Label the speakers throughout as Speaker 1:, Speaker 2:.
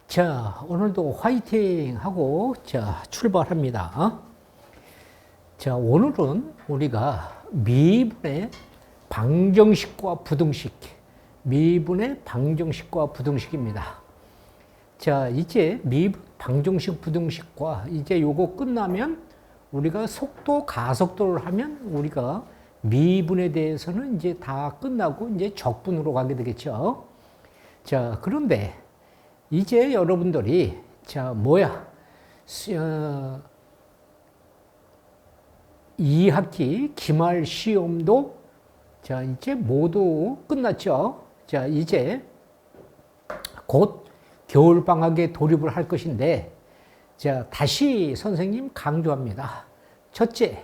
Speaker 1: 자, 오늘도 화이팅 하고 출발합니다. 자, 오늘은 우리가 미분의 방정식과 부등식, 미분의 방정식과 부등식입니다. 자, 이제 미분 방정식 부등식과 이제 요거 끝나면 우리가 속도 가속도를 하면 우리가 미분에 대해서는 이제 다 끝나고 이제 적분으로 가게 되겠죠. 자, 그런데 이제 여러분들이 2학기 기말 시험도 이제 모두 끝났죠. 자, 이제 곧 겨울방학에 돌입을 할 것인데, 다시 선생님 강조합니다. 첫째,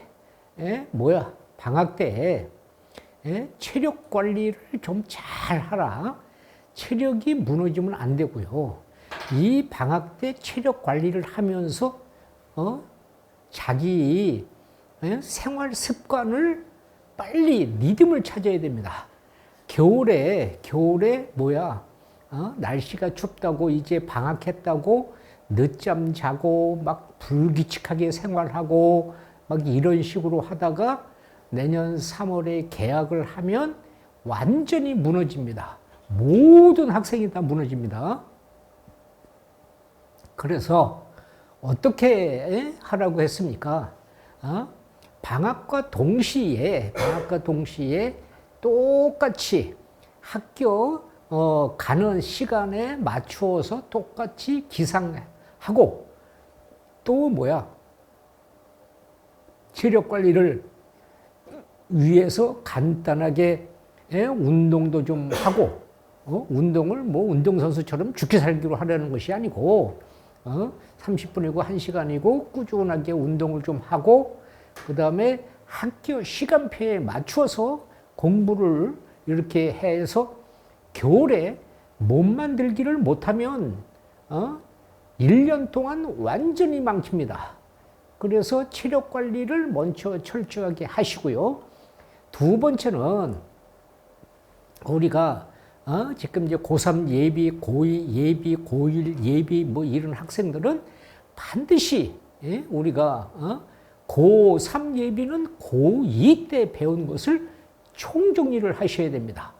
Speaker 1: 방학 때 체력 관리를 좀 잘 하라. 체력이 무너지면 안 되고요. 이 방학 때 체력 관리를 하면서 자기 생활 습관을 빨리 리듬을 찾아야 됩니다. 겨울에 날씨가 춥다고 이제 방학했다고 늦잠 자고 막 불규칙하게 생활하고 막 이런 식으로 하다가 내년 3월에 개학을 하면 완전히 무너집니다. 모든 학생이 다 무너집니다. 그래서 어떻게 하라고 했습니까? 방학과 동시에 똑같이 학교 가는 시간에 맞추어서 똑같이 기상하고 또 체력 관리를 위해서 간단하게 운동도 좀 하고 운동을 운동선수처럼 죽기 살기로 하려는 것이 아니고 30분이고 1시간이고 꾸준하게 운동을 좀 하고 그 다음에 학교 시간표에 맞추어서 공부를 이렇게 해서 겨울에 몸 만들기를 못하면 1년 동안 완전히 망칩니다. 그래서 체력 관리를 먼저 철저하게 하시고요. 두 번째는 우리가 지금 이제 고3 예비, 고2 예비, 고1 예비 이런 학생들은 반드시 우리가 고3 예비는 고2 때 배운 것을 총정리를 하셔야 됩니다.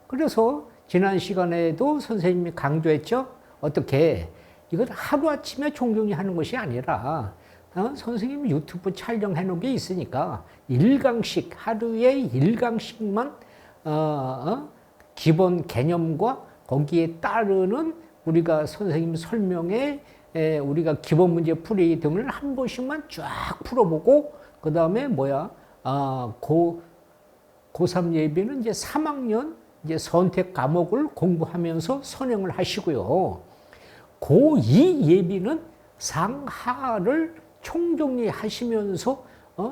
Speaker 1: 그래서 지난 시간에도 선생님이 강조했죠. 어떻게 이건 하루아침에 총정리하는 것이 아니라 선생님 유튜브 촬영해 놓은 게 있으니까 1강씩 하루에 1강씩만 기본 개념과 거기에 따르는 우리가 선생님 설명에 우리가 기본 문제 풀이 등을 한 번씩만 쫙 풀어보고 그 다음에 고3 예비는 이제 3학년 이제 선택 과목을 공부하면서 선행을 하시고요. 고2 예비는 상하를 총정리하시면서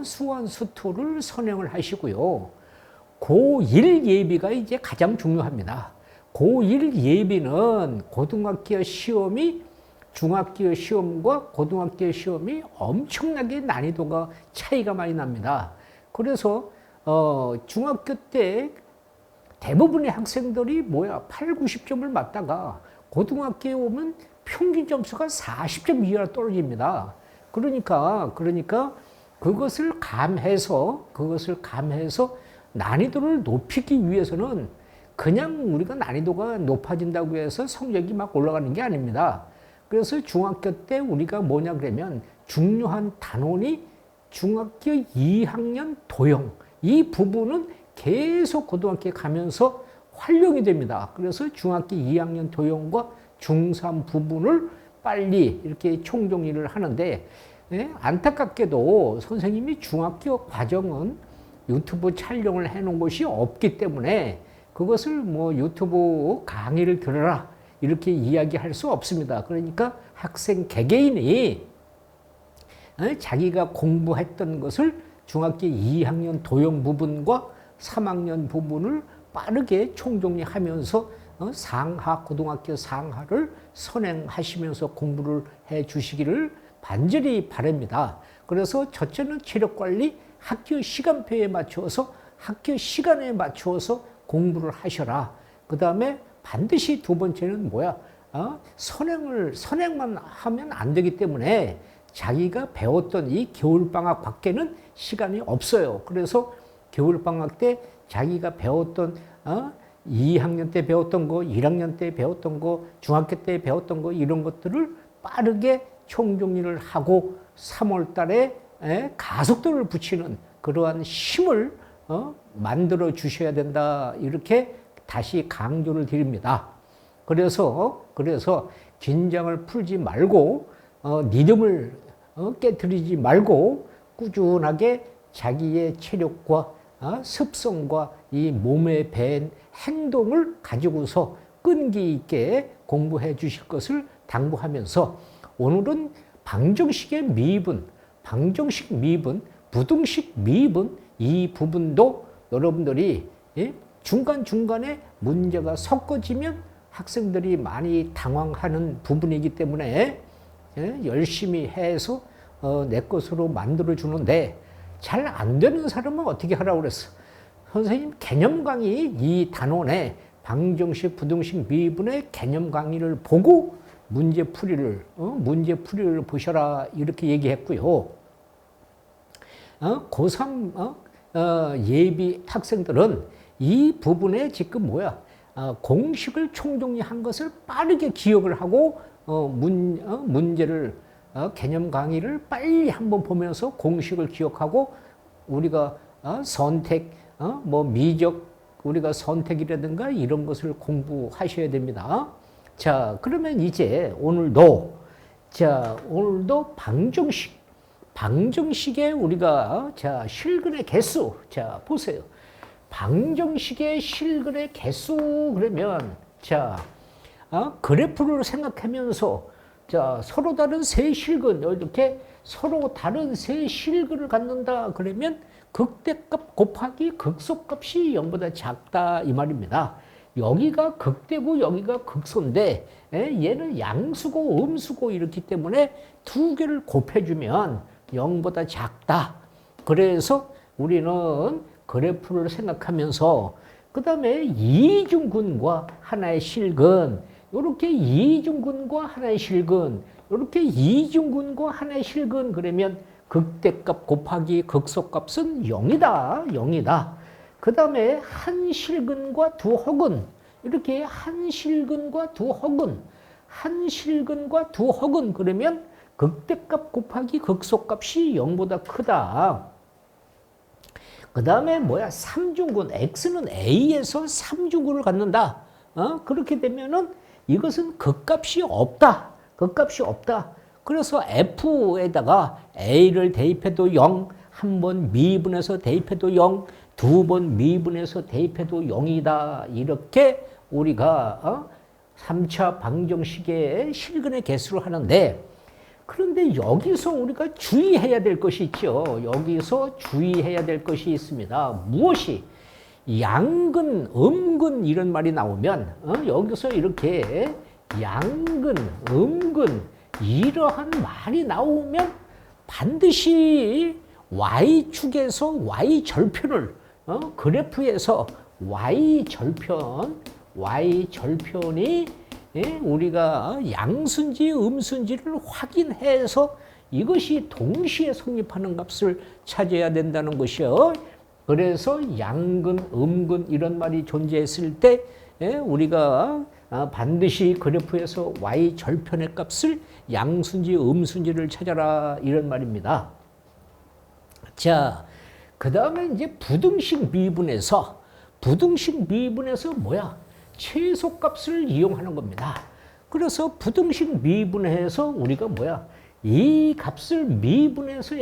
Speaker 1: 수완수투를 선행을 하시고요. 고1 예비가 이제 가장 중요합니다. 고1 예비는 고등학교 시험이 중학교 시험과 고등학교 시험이 엄청나게 난이도가 차이가 많이 납니다. 그래서 중학교 때 대부분의 학생들이 8, 90점을 맞다가 고등학교에 오면 평균 점수가 40점 이하로 떨어집니다. 그러니까 그것을 감해서 난이도를 높이기 위해서는 그냥 우리가 난이도가 높아진다고 해서 성적이 막 올라가는 게 아닙니다. 그래서 중학교 때 우리가 그러면 중요한 단원이 중학교 2학년 도형. 이 부분은 계속 고등학교에 가면서 활용이 됩니다. 그래서 중학교 2학년 도형과 중3 부분을 빨리 이렇게 총정리를 하는데 안타깝게도 선생님이 중학교 과정은 유튜브 촬영을 해놓은 것이 없기 때문에 그것을 유튜브 강의를 들어라 이렇게 이야기할 수 없습니다. 그러니까 학생 개개인이 자기가 공부했던 것을 중학교 2학년 도형 부분과 3학년 부분을 빠르게 총정리하면서 상하, 고등학교 상하를 선행하시면서 공부를 해 주시기를 반절히 바랍니다. 그래서 첫째는 체력관리, 학교 시간표에 맞추어서 학교 시간에 맞추어서 공부를 하셔라. 그 다음에 반드시 두 번째는 선행만 하면 안 되기 때문에 자기가 배웠던 이 겨울방학 밖에는 시간이 없어요. 그래서 겨울방학 때 자기가 배웠던 2학년 때 배웠던 거, 1학년 때 배웠던 거, 중학교 때 배웠던 거 이런 것들을 빠르게 총정리를 하고 3월 달에 가속도를 붙이는 그러한 힘을 만들어 주셔야 된다. 이렇게 다시 강조를 드립니다. 그래서 긴장을 풀지 말고 리듬을 깨트리지 말고 꾸준하게 자기의 체력과 습성과 이 몸에 밴 행동을 가지고서 끈기 있게 공부해 주실 것을 당부하면서 오늘은 방정식의 미분, 방정식 미분, 부등식 미분 이 부분도 여러분들이 중간중간에 문제가 섞어지면 학생들이 많이 당황하는 부분이기 때문에 열심히 해서 내 것으로 만들어 주는데 잘 안 되는 사람은 어떻게 하라고 그랬어? 선생님 개념 강의 이 단원의 방정식, 부등식, 미분의 개념 강의를 보고 문제풀이를 보셔라 이렇게 얘기했고요. 고3 예비 학생들은 이 부분에 지금 공식을 총정리한 것을 빠르게 기억을 하고 문제를 개념 강의를 빨리 한번 보면서 공식을 기억하고 우리가 선택, 미적 우리가 선택이라든가 이런 것을 공부하셔야 됩니다. 자, 그러면 이제 오늘도 방정식의 우리가 실근의 개수. 자, 보세요. 방정식의 실근의 개수 그러면 그래프를 생각하면서 서로 다른 세 실근 이렇게 서로 다른 세 실근을 갖는다 그러면 극대값 곱하기 극소값이 0보다 작다 이 말입니다. 여기가 극대고 여기가 극소인데 얘는 양수고 음수고 이렇기 때문에 두 개를 곱해주면 0보다 작다. 그래서 우리는 그래프를 생각하면서 그 다음에 이중근과 하나의 실근 이렇게 이중근과 하나의 실근 이렇게 이중근과 하나의 실근 그러면 극대값 곱하기 극소값은 0이다. 그 다음에 한 실근과 두 허근 이렇게 한 실근과 두 허근 그러면 극대값 곱하기 극소값이 0보다 크다. 그 다음에 삼중근 x는 a에서 삼중근을 갖는다. 그렇게 되면은 이것은 극값이 없다. 그래서 f에다가 a를 대입해도 0, 한 번 미분해서 대입해도 0, 두 번 미분해서 대입해도 0이다. 이렇게 우리가 3차 방정식의 실근의 개수를 하는데 그런데 여기서 우리가 주의해야 될 것이 있죠. 여기서 주의해야 될 것이 있습니다. 무엇이? 양근, 음근 이런 말이 나오면 여기서 이렇게 양근, 음근 이러한 말이 나오면 반드시 Y축에서 Y절편을 그래프에서 Y절편이 우리가 양수인지 음수인지를 확인해서 이것이 동시에 성립하는 값을 찾아야 된다는 것이요. 그래서 양근, 음근 이런 말이 존재했을 때 우리가 반드시 그래프에서 Y절편의 값을 양수인지 음수인지를 찾아라 이런 말입니다. 자, 그 다음에 이제 부등식 미분에서 최소값을 이용하는 겁니다. 그래서 부등식 미분해서 우리가 이 값을 미분해서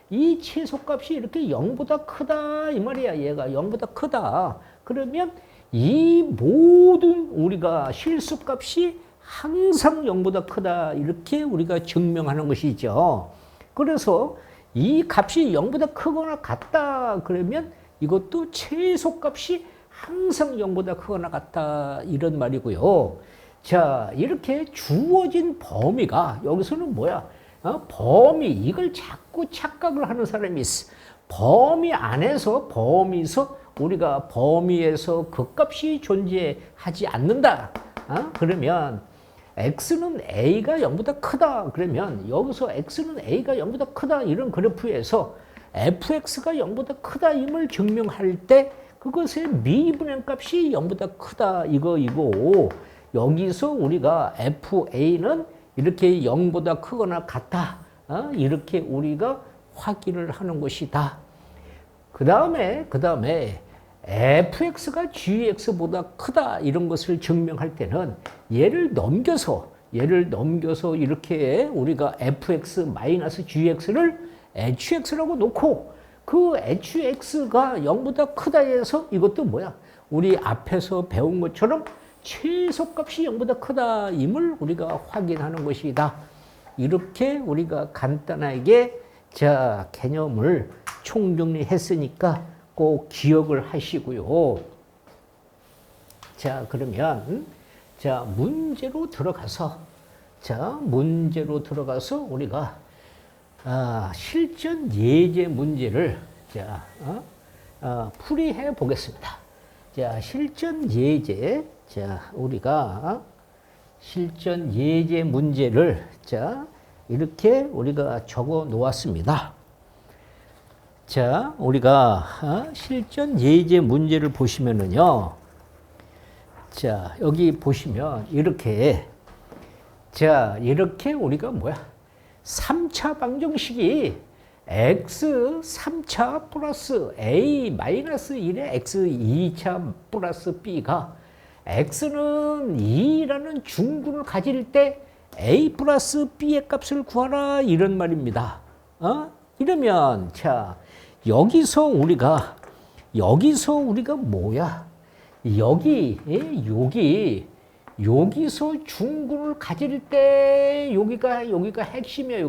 Speaker 1: 이 최소값이 이렇게 0보다 크다 이 말이야. 얘가 0보다 크다. 그러면 이 모든 우리가 실수값이 항상 0보다 크다 이렇게 우리가 증명하는 것이죠. 그래서 이 값이 0보다 크거나 같다 그러면 이것도 최소값이 항상 0보다 크거나 같다 이런 말이고요. 자, 이렇게 주어진 범위가 여기서는 범위 이걸 자꾸 착각을 하는 사람이 있어. 범위 안에서 우리가 범위에서 그 값이 존재하지 않는다. 그러면 x는 a가 0보다 크다. 그러면 여기서 x는 a가 0보다 크다. 이런 그래프에서 fx가 0보다 크다임을 증명할 때 그것의 미분의 값이 0보다 크다. 이거이고 여기서 우리가 fa는 이렇게 0보다 크거나 같다. 이렇게 우리가 확인을 하는 것이다. 그 다음에 fx가 gx보다 크다 이런 것을 증명할 때는 얘를 넘겨서 이렇게 우리가 fx-gx를 hx라고 놓고 그 hx가 0보다 크다 해서 이것도 뭐야? 우리 앞에서 배운 것처럼 최소값이 0보다 크다임을 우리가 확인하는 것이다. 이렇게 우리가 간단하게 자 개념을 총정리했으니까 꼭 기억을 하시고요. 자 그러면 자 문제로 들어가서 우리가 실전 예제 문제를 자 풀이해 보겠습니다. 자 실전 예제 자 우리가 실전 예제 문제를 자 이렇게 우리가 적어 놓았습니다. 자, 우리가 실전 예제 문제를 보시면은요. 자, 여기 보시면 이렇게 자, 이렇게 우리가 뭐야? 3차 방정식이 x 3차 플러스 a 마이너스 1의 x 2차 플러스 b가 x는 2라는 중구를 가질 때 a 플러스 b의 값을 구하라 이런 말입니다. 이러면 자 여기서 우리가 뭐야? 여기서 중구를 가질 때 여기가 핵심이야.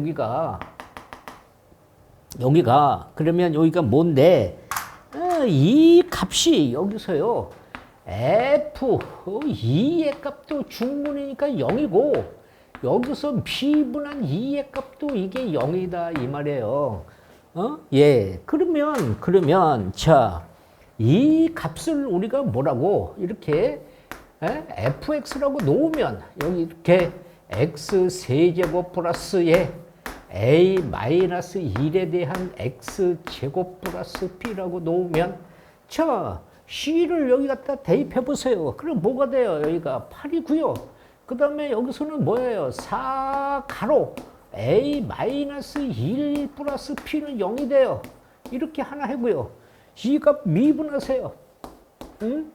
Speaker 1: 여기가 그러면 여기가 뭔데? 이 값이 여기서요. f2의 값도 중문이니까 0이고 여기서 b분한 2의 값도 이게 0이다 이 말이에요. 예. 그러면 자, 이 값을 우리가 뭐라고 이렇게 fx라고 놓으면 여기 이렇게 x 세제곱 플러스에 a 마이너스 1에 대한 x 제곱 플러스 b라고 놓으면 자, c를 여기 갖다 대입해 보세요. 그럼 뭐가 돼요? 여기가 8이고요. 그 다음에 여기서는 뭐예요? 4 가로 a 마이너스 1 플러스 p는 0이 돼요. 이렇게 하나 하고요. 이 값 미분하세요. 응?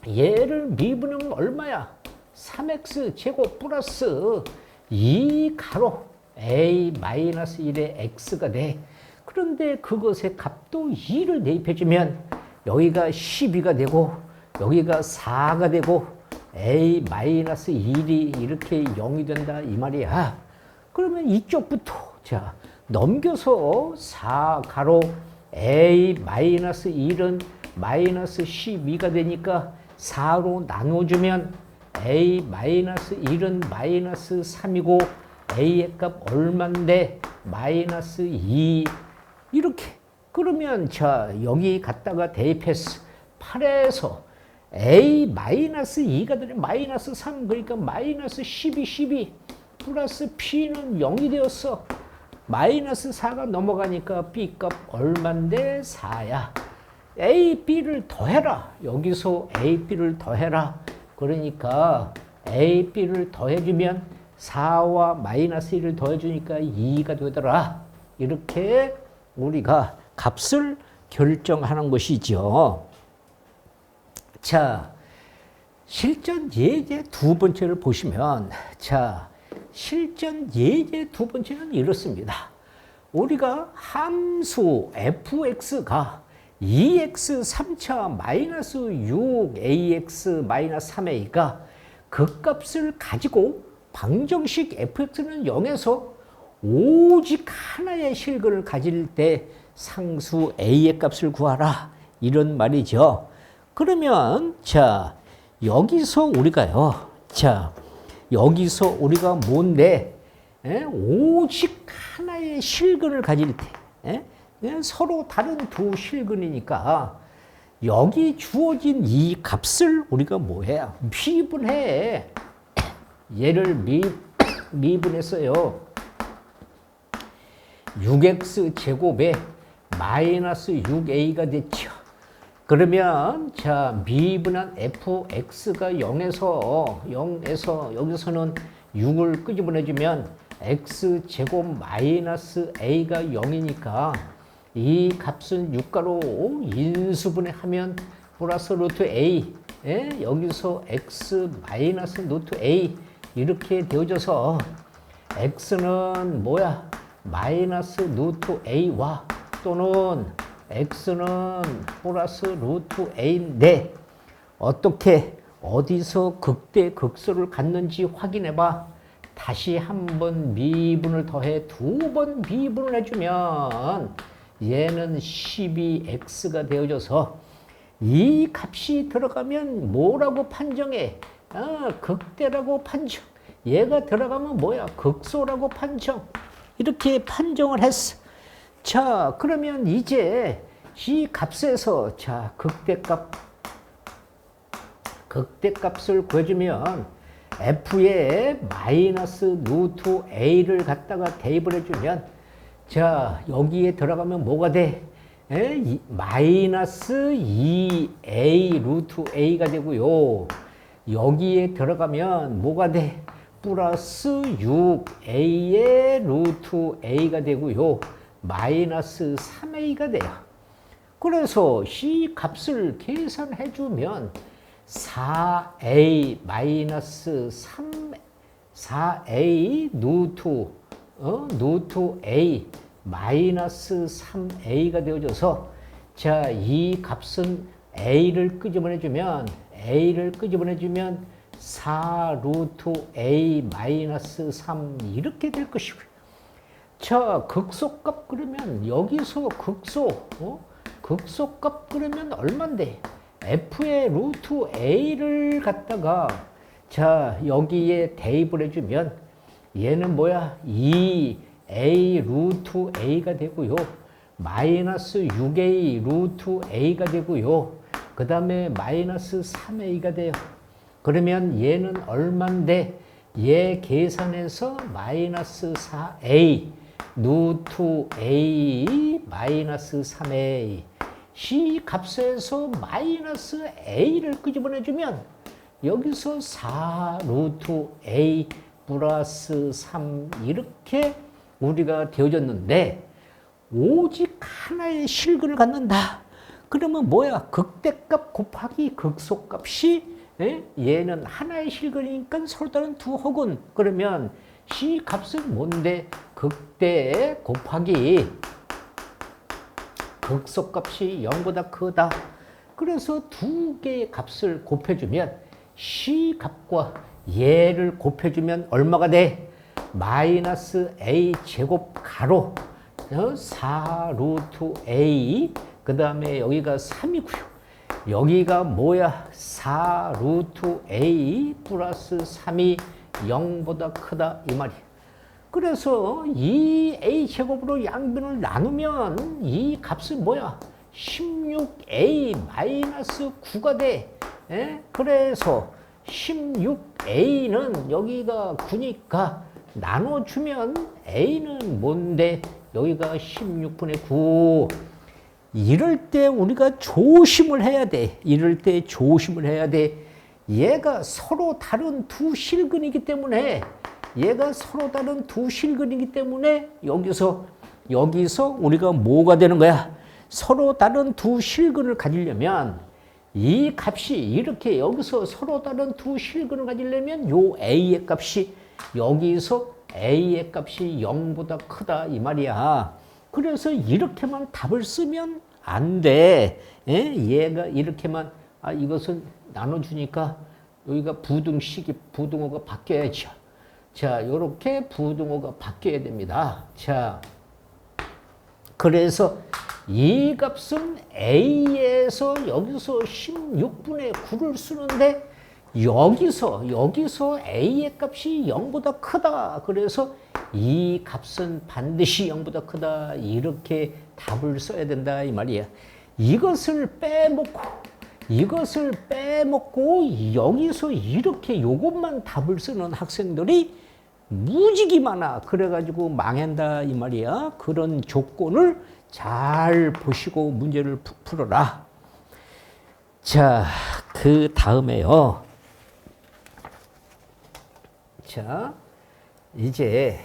Speaker 1: 얘를 미분하면 얼마야? 3x 제곱 플러스 2 가로 a 마이너스 1의 x가 돼. 그런데 그것의 값도 2를 대입해주면 여기가 12가 되고 여기가 4가 되고 a 마이너스 1이 이렇게 0이 된다 이 말이야. 그러면 이쪽부터 자 넘겨서 4 가로 a 마이너스 1은 마이너스 12가 되니까 4로 나눠주면 a 마이너스 1은 마이너스 3이고 a의 값 얼만데 마이너스 2 이렇게 그러면 자 여기 갖다가 대입해서 8에서 a 마이너스 2가 되면 마이너스 3 그러니까 마이너스 12 플러스 p는 0이 되었어. 마이너스 4가 넘어가니까 b 값 얼만데 4야. a, b를 더해라. 여기서 a, b를 더해라. 그러니까 a, b를 더해주면 4와 마이너스 1을 더해주니까 2가 되더라. 이렇게 우리가 값을 결정하는 것이죠. 자, 실전 예제 두 번째를 보시면 자, 실전 예제 두 번째는 이렇습니다. 우리가 함수 fx가 2x 3차 마이너스 6ax 마이너스 3a가 그 값을 가지고 방정식 fx는 0에서 오직 하나의 실근을 가질 때 상수 a의 값을 구하라 이런 말이죠. 그러면 자 여기서 우리가요. 자 여기서 우리가 뭔데 오직 하나의 실근을 가질 때 서로 다른 두 실근이니까 여기 주어진 이 값을 우리가 뭐해야? 미분해. 얘를 미분했어요. 6x 제곱에 마이너스 6a가 됐죠. 그러면 자 미분한 fx가 0에서 여기서는 6을 끄집어내주면 x 제곱 마이너스 a가 0이니까 이 값은 6가로 인수분해하면 플러스 루트 a, 여기서 x 마이너스 루트 a 이렇게 되어져서 x는 뭐야? 마이너스 루트 a와 또는 x는 플러스 루트 a인데 어떻게 어디서 극대 극소를 갖는지 확인해봐. 다시 한번 미분을 더해 2번 미분을 해주면 얘는 12x가 되어져서 이 값이 들어가면 뭐라고 판정해? 극대라고 판정. 얘가 들어가면 뭐야? 극소라고 판정. 이렇게 판정을 했어. 자, 그러면 이제 이 값에서 자 극대값을 구해주면 f에 마이너스 루트 a를 갖다가 대입을 해주면 자 여기에 들어가면 뭐가 돼? 마이너스 2a 루트 a가 되고요. 여기에 들어가면 뭐가 돼? 플러스 6a의 루트 a가 되고요. 마이너스 3a가 돼요. 그래서 이 값을 계산해주면 4a 마이너스 4a 루트 a 마이너스 3a가 되어져서 자, 이 값은 a를 끄집어내주면 4 루트 a 마이너스 3 이렇게 될 것이고요. 자, 극소값 그러면 여기서 극소값 그러면 얼만데? f의 루트 a를 갖다가 자 여기에 대입을 해주면 얘는 뭐야? 2a 루트 a가 되고요. 마이너스 6a 루트 a가 되고요. 그 다음에 마이너스 3a가 돼요. 그러면 얘는 얼만데? 얘 계산해서 마이너스 4a 루트 a 마이너스 3a 이 값에서 마이너스 a를 끄집어내주면 여기서 4 루트 a 플러스 3 이렇게 우리가 되어졌는데 오직 하나의 실근을 갖는다. 그러면 뭐야? 극대값 곱하기 극소값이 얘는 하나의 실근이니까 서로 다른 두 혹은 그러면 이 값은 뭔데? 극대 곱하기 극소값이 0보다 크다. 그래서 두 개의 값을 곱해주면 C 값과 얘를 곱해주면 얼마가 돼? 마이너스 a 제곱 가로 4 루트 a 그 다음에 여기가 3이고요. 여기가 뭐야? 4 루트 a 플러스 3이 0보다 크다 이 말이야. 그래서 이 a 제곱으로 양변을 나누면 이 값은 뭐야? 16a 마이너스 9가 돼. 그래서 16a는 여기가 9니까 나눠주면 a는 뭔데? 여기가 16분의 9. 이럴 때 우리가 조심을 해야 돼. 이럴 때 조심을 해야 돼. 얘가 서로 다른 두 실근이기 때문에 여기서 우리가 뭐가 되는 거야? 서로 다른 두 실근을 가지려면 이 값이 이렇게 여기서 서로 다른 두 실근을 가지려면 요 a의 값이 여기서 a의 값이 0보다 크다 이 말이야. 그래서 이렇게만 답을 쓰면 안 돼. 얘가 이렇게만 이것은 나눠주니까 여기가 부등호가 바뀌어야죠. 자, 요렇게 부등호가 바뀌어야 됩니다. 자, 그래서 이 값은 A에서 여기서 16분의 9를 쓰는데 여기서 A의 값이 0보다 크다. 그래서 이 값은 반드시 0보다 크다. 이렇게 답을 써야 된다 이 말이야. 이것을 빼먹고 여기서 이렇게 요것만 답을 쓰는 학생들이 무지개 많아. 그래가지고 망한다 이 말이야. 그런 조건을 잘 보시고 문제를 풀어라. 자, 그 다음에요. 자, 이제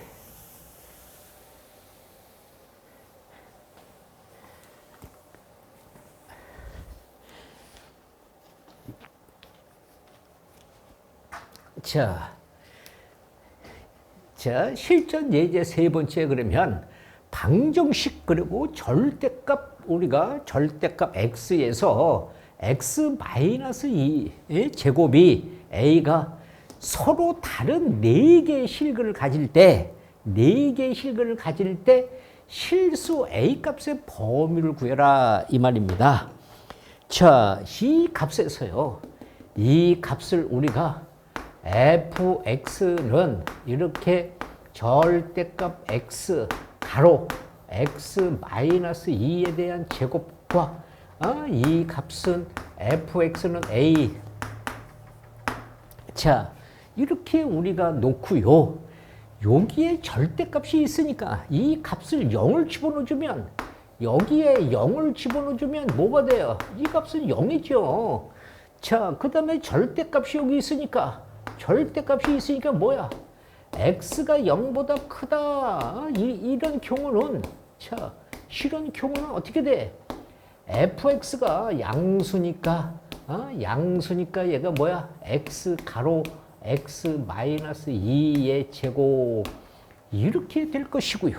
Speaker 1: 자, 실전 예제 세 번째 그러면 방정식 그리고 절대값 우리가 절대값 x에서 x-2 제곱이 a가 서로 다른 4개의 실근을 가질 때 실수 a 값의 범위를 구해라 이 말입니다. 자, 이 값에서요. 이 값을 우리가 fx는 이렇게 절대값 x 가로 x-2에 대한 제곱과 이 값은 fx는 a. 자, 이렇게 우리가 놓고요. 여기에 절대값이 있으니까 이 값을 0을 집어넣어주면 여기에 0을 집어넣어주면 뭐가 돼요? 이 값은 0이죠. 자, 그 다음에 절대값이 여기 있으니까 뭐야? x가 0보다 크다. 이런 경우는 자, 이런 경우는 어떻게 돼? fx가 양수니까 얘가 뭐야? x 가로 x-2의 제곱 이렇게 될 것이고요.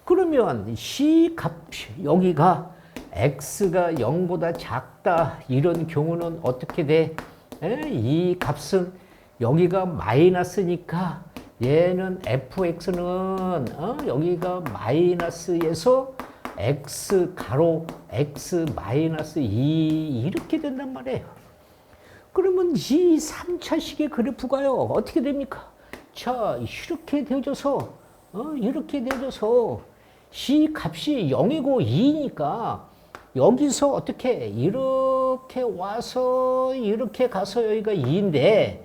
Speaker 1: 그러면 c 값 여기가 x가 0보다 작다 이런 경우는 어떻게 돼? 이 값은 여기가 마이너스니까 얘는 fx는 여기가 마이너스에서 x 가로 x-2 이렇게 된단 말이에요. 그러면 이 3차식의 그래프가요 어떻게 됩니까? 자, 이렇게 되어져서 c 값이 0이고 2니까 여기서 어떻게 이렇게 와서 이렇게 가서 여기가 2인데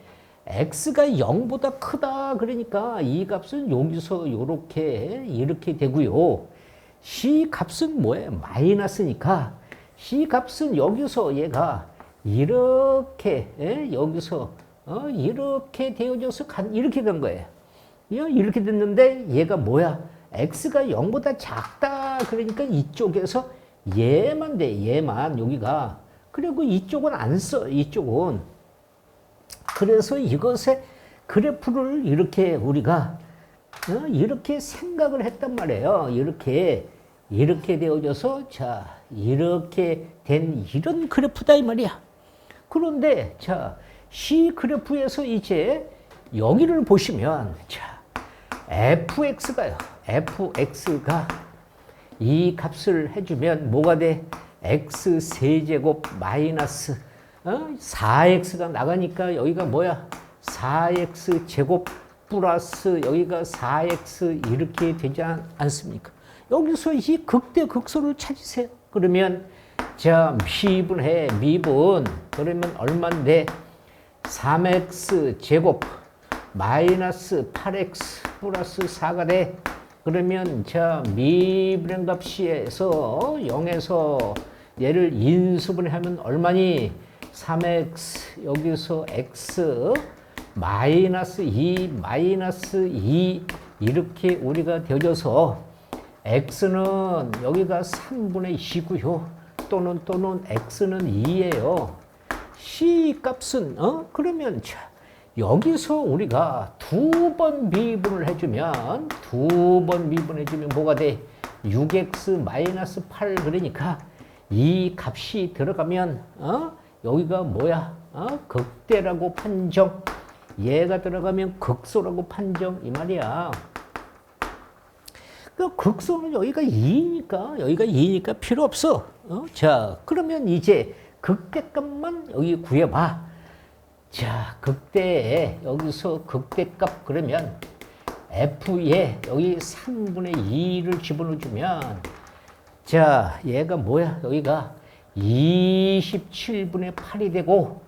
Speaker 1: x가 0보다 크다 그러니까 이 값은 여기서 이렇게 되고요. c 값은 뭐예요? 마이너스니까 c 값은 여기서 얘가 이렇게 여기서 이렇게 되어져서 이렇게 간 거예요. 이렇게 됐는데 얘가 뭐야? x가 0보다 작다 그러니까 이쪽에서 얘만 돼. 얘만 여기가. 그리고 이쪽은 안 써. 이쪽은. 그래서 이것의 그래프를 이렇게 우리가 이렇게 생각을 했단 말이에요. 이렇게 되어져서 자 이렇게 된 이런 그래프다 이 말이야. 그런데 자 C 그래프에서 이제 여기를 보시면 자 fx가 이 값을 해주면 뭐가 돼? x 세제곱 마이너스 4x가 나가니까 여기가 뭐야? 4x 제곱 플러스 여기가 4x 이렇게 되지 않습니까? 여기서 이 극대 극소를 찾으세요. 그러면 자 미분 그러면 얼마인데 3x 제곱 마이너스 8x 플러스 4가 돼. 그러면 자 미분의 값에서 0에서 얘를 인수분해하면 얼마니? 3x 여기서 x 마이너스 2 이렇게 우리가 되어져서 x는 여기가 3분의 2고요. 또는 x는 2예요. c 값은 그러면 자 여기서 우리가 두 번 미분을 해주면 뭐가 돼? 6x 마이너스 8 그러니까 이 값이 들어가면 여기가 뭐야? 극대라고 판정. 얘가 들어가면 극소라고 판정 이 말이야. 그 극소는 여기가 2니까 필요 없어. 자 그러면 이제 극대값만 여기 구해봐. 자 극대에 여기서 극대값 그러면 f에 여기 3분의 2를 집어넣어주면 자 얘가 뭐야? 여기가 27분의 8이 되고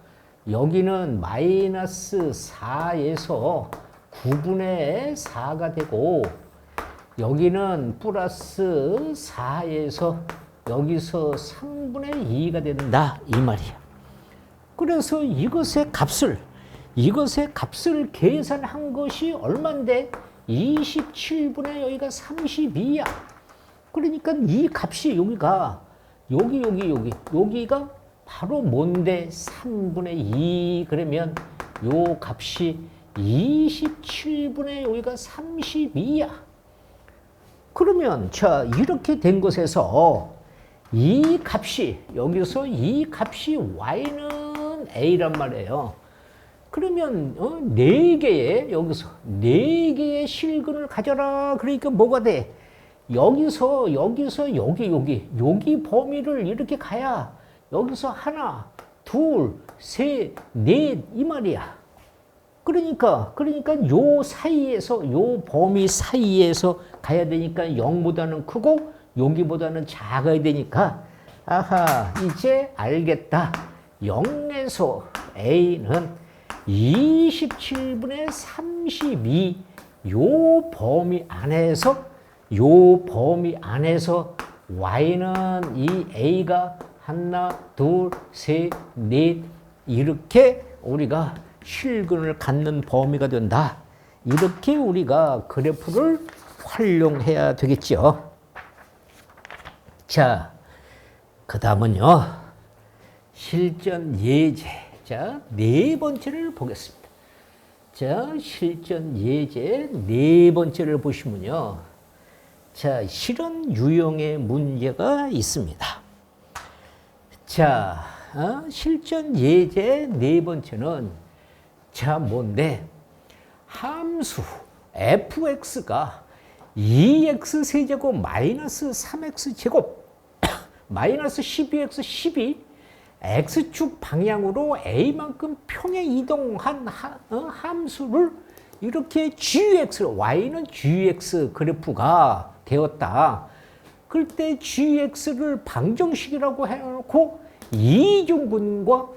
Speaker 1: 여기는 마이너스 4에서 9분의 4가 되고 여기는 플러스 4에서 여기서 3분의 2가 된다 이 말이야. 그래서 이것의 값을 계산한 것이 얼만데 27분의 여기가 32야. 그러니까 이 값이 여기가 바로 뭔데 3분의 2 그러면 요 값이 27분의 여기가 32야. 그러면 자 이렇게 된 것에서 이 값이 여기서 이 값이 y는 a란 말이에요. 그러면 4개의 여기서 4개의 실근을 가져라. 그러니까 뭐가 돼? 여기서 여기 범위를 이렇게 가야 여기서 하나, 둘, 셋, 넷 이 말이야. 그러니까 요 사이에서 요 범위 사이에서 가야 되니까 0보다는 크고 여기보다는 작아야 되니까 아하 이제 알겠다. 0에서 a는 27분의 32 요 범위 안에서 y는 이 a가 하나, 둘, 셋, 넷 이렇게 우리가 실근을 갖는 범위가 된다. 이렇게 우리가 그래프를 활용해야 되겠죠. 자, 그 다음은요. 실전 예제. 자, 4번째를 보겠습니다. 자, 실전 예제 4번째를 보시면요. 자, 실현 유형의 문제가 있습니다. 자, 실전 예제 4번째는 자, 뭔데? 함수 fx가 2x 세제곱 마이너스 3x 제곱 마이너스 12x 12 x축 방향으로 a만큼 평행 이동한 함수를 이렇게 gx, y는 gx 그래프가 되었다. 그럴 때 gx를 방정식이라고 해놓고 이중근과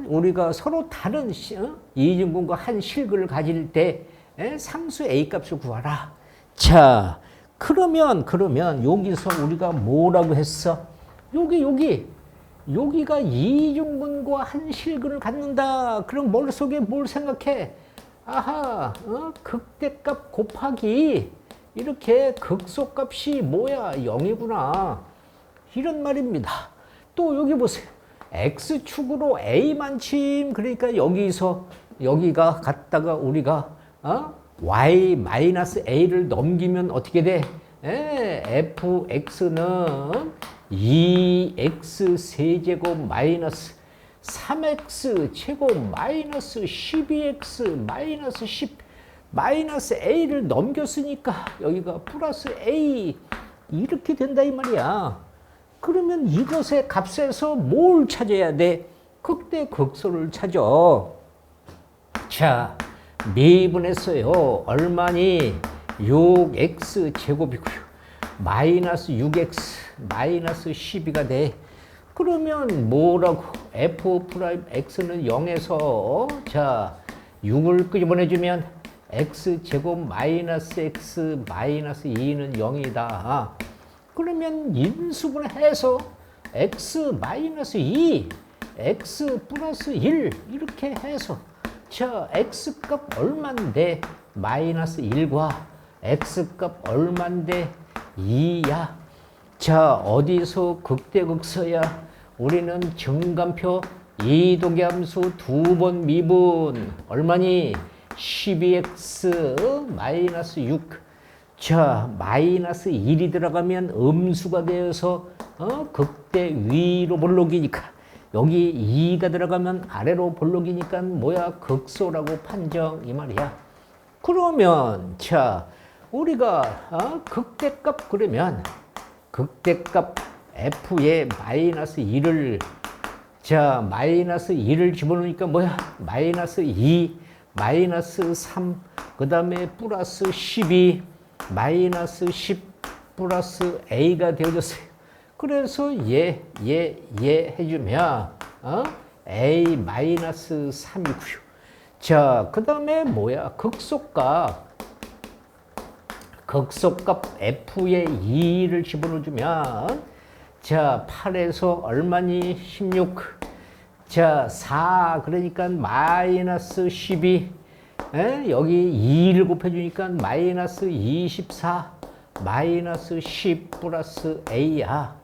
Speaker 1: 우리가 서로 다른 이중근과 한 실근을 가질 때 상수 a 값을 구하라. 자, 그러면 여기서 우리가 뭐라고 했어? 여기가 이중근과 한 실근을 갖는다. 그럼 머릿속에 뭘 생각해? 아하, 극대값 곱하기 이렇게 극소값이 뭐야? 0이구나. 이런 말입니다. 또 여기 보세요. x축으로 a만침 그러니까 여기가 갔다가 우리가 y-a를 넘기면 어떻게 돼? fx는 2x 세제곱 마이너스 3x 제곱 마이너스 12x 마이너스 10 마이너스 a를 넘겼으니까 여기가 플러스 a 이렇게 된다 이 말이야. 그러면 이것의 값에서 뭘 찾아야 돼? 극대 극소를 찾아. 자, 미분했어요. 얼마니? 6x 제곱이고요. 마이너스 6x 마이너스 12가 돼. 그러면 뭐라고? f'x는 0에서 자 6을 끄집어내주면 x 제곱 마이너스 x 마이너스 2는 0이다. 그러면 인수분해 해서 x 마이너스 2 x 플러스 1 이렇게 해서 자 x값 얼만데 마이너스 1과 x값 얼만데 2야. 자 어디서 극대극소야? 우리는 정간표 이동함수 2번 미분 얼마니? 12x 마이너스 6. 자 마이너스 1이 들어가면 음수가 되어서 극대 위로 볼록이니까 여기 2가 들어가면 아래로 볼록이니까 뭐야? 극소라고 판정 이 말이야. 그러면 자 우리가 극대값 그러면 극대값 f의 마이너스 1을 자 마이너스 1을 집어넣으니까 뭐야? 마이너스 2 마이너스 3 그 다음에 플러스 12 마이너스 10 플러스 a가 되어졌어요. 그래서 얘 해주면 A 마이너스 3이고요. 자, 그 다음에 뭐야? 극소값 F에 2를 집어넣어주면 자, 8에서 얼마니? 16. 자, 4 그러니까 마이너스 12. 여기 2를 곱해주니까 마이너스 24. 마이너스 10 플러스 A야.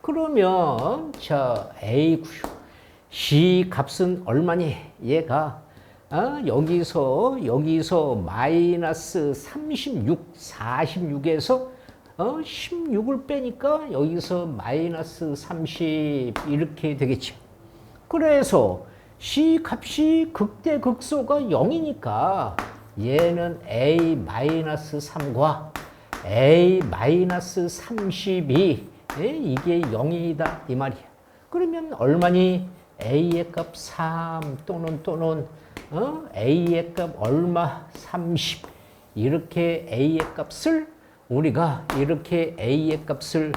Speaker 1: 그러면 자, A고요. C 값은 얼마니? 얘가 여기서 마이너스 36, 46에서 16을 빼니까 여기서 마이너스 30 이렇게 되겠죠. 그래서 C 값이 극대극소가 0이니까 얘는 A 마이너스 3과 A 마이너스 32 이게 0이다 이 말이야. 그러면 얼마니? A의 값 3 또는 A의 값 얼마? 30. 이렇게 A의 값을 우리가 이렇게 A의 값을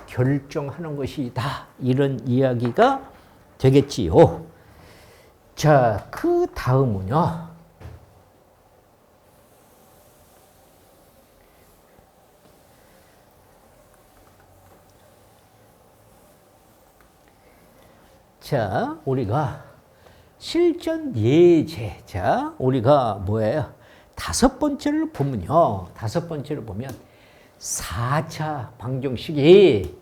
Speaker 1: 결정하는 것이다. 이런 이야기가 되겠지요. 자, 그 다음은요. 자, 우리가 실전 예제. 자, 우리가 뭐예요? 다섯 번째를 보면요. 다섯 번째를 보면 4차 방정식이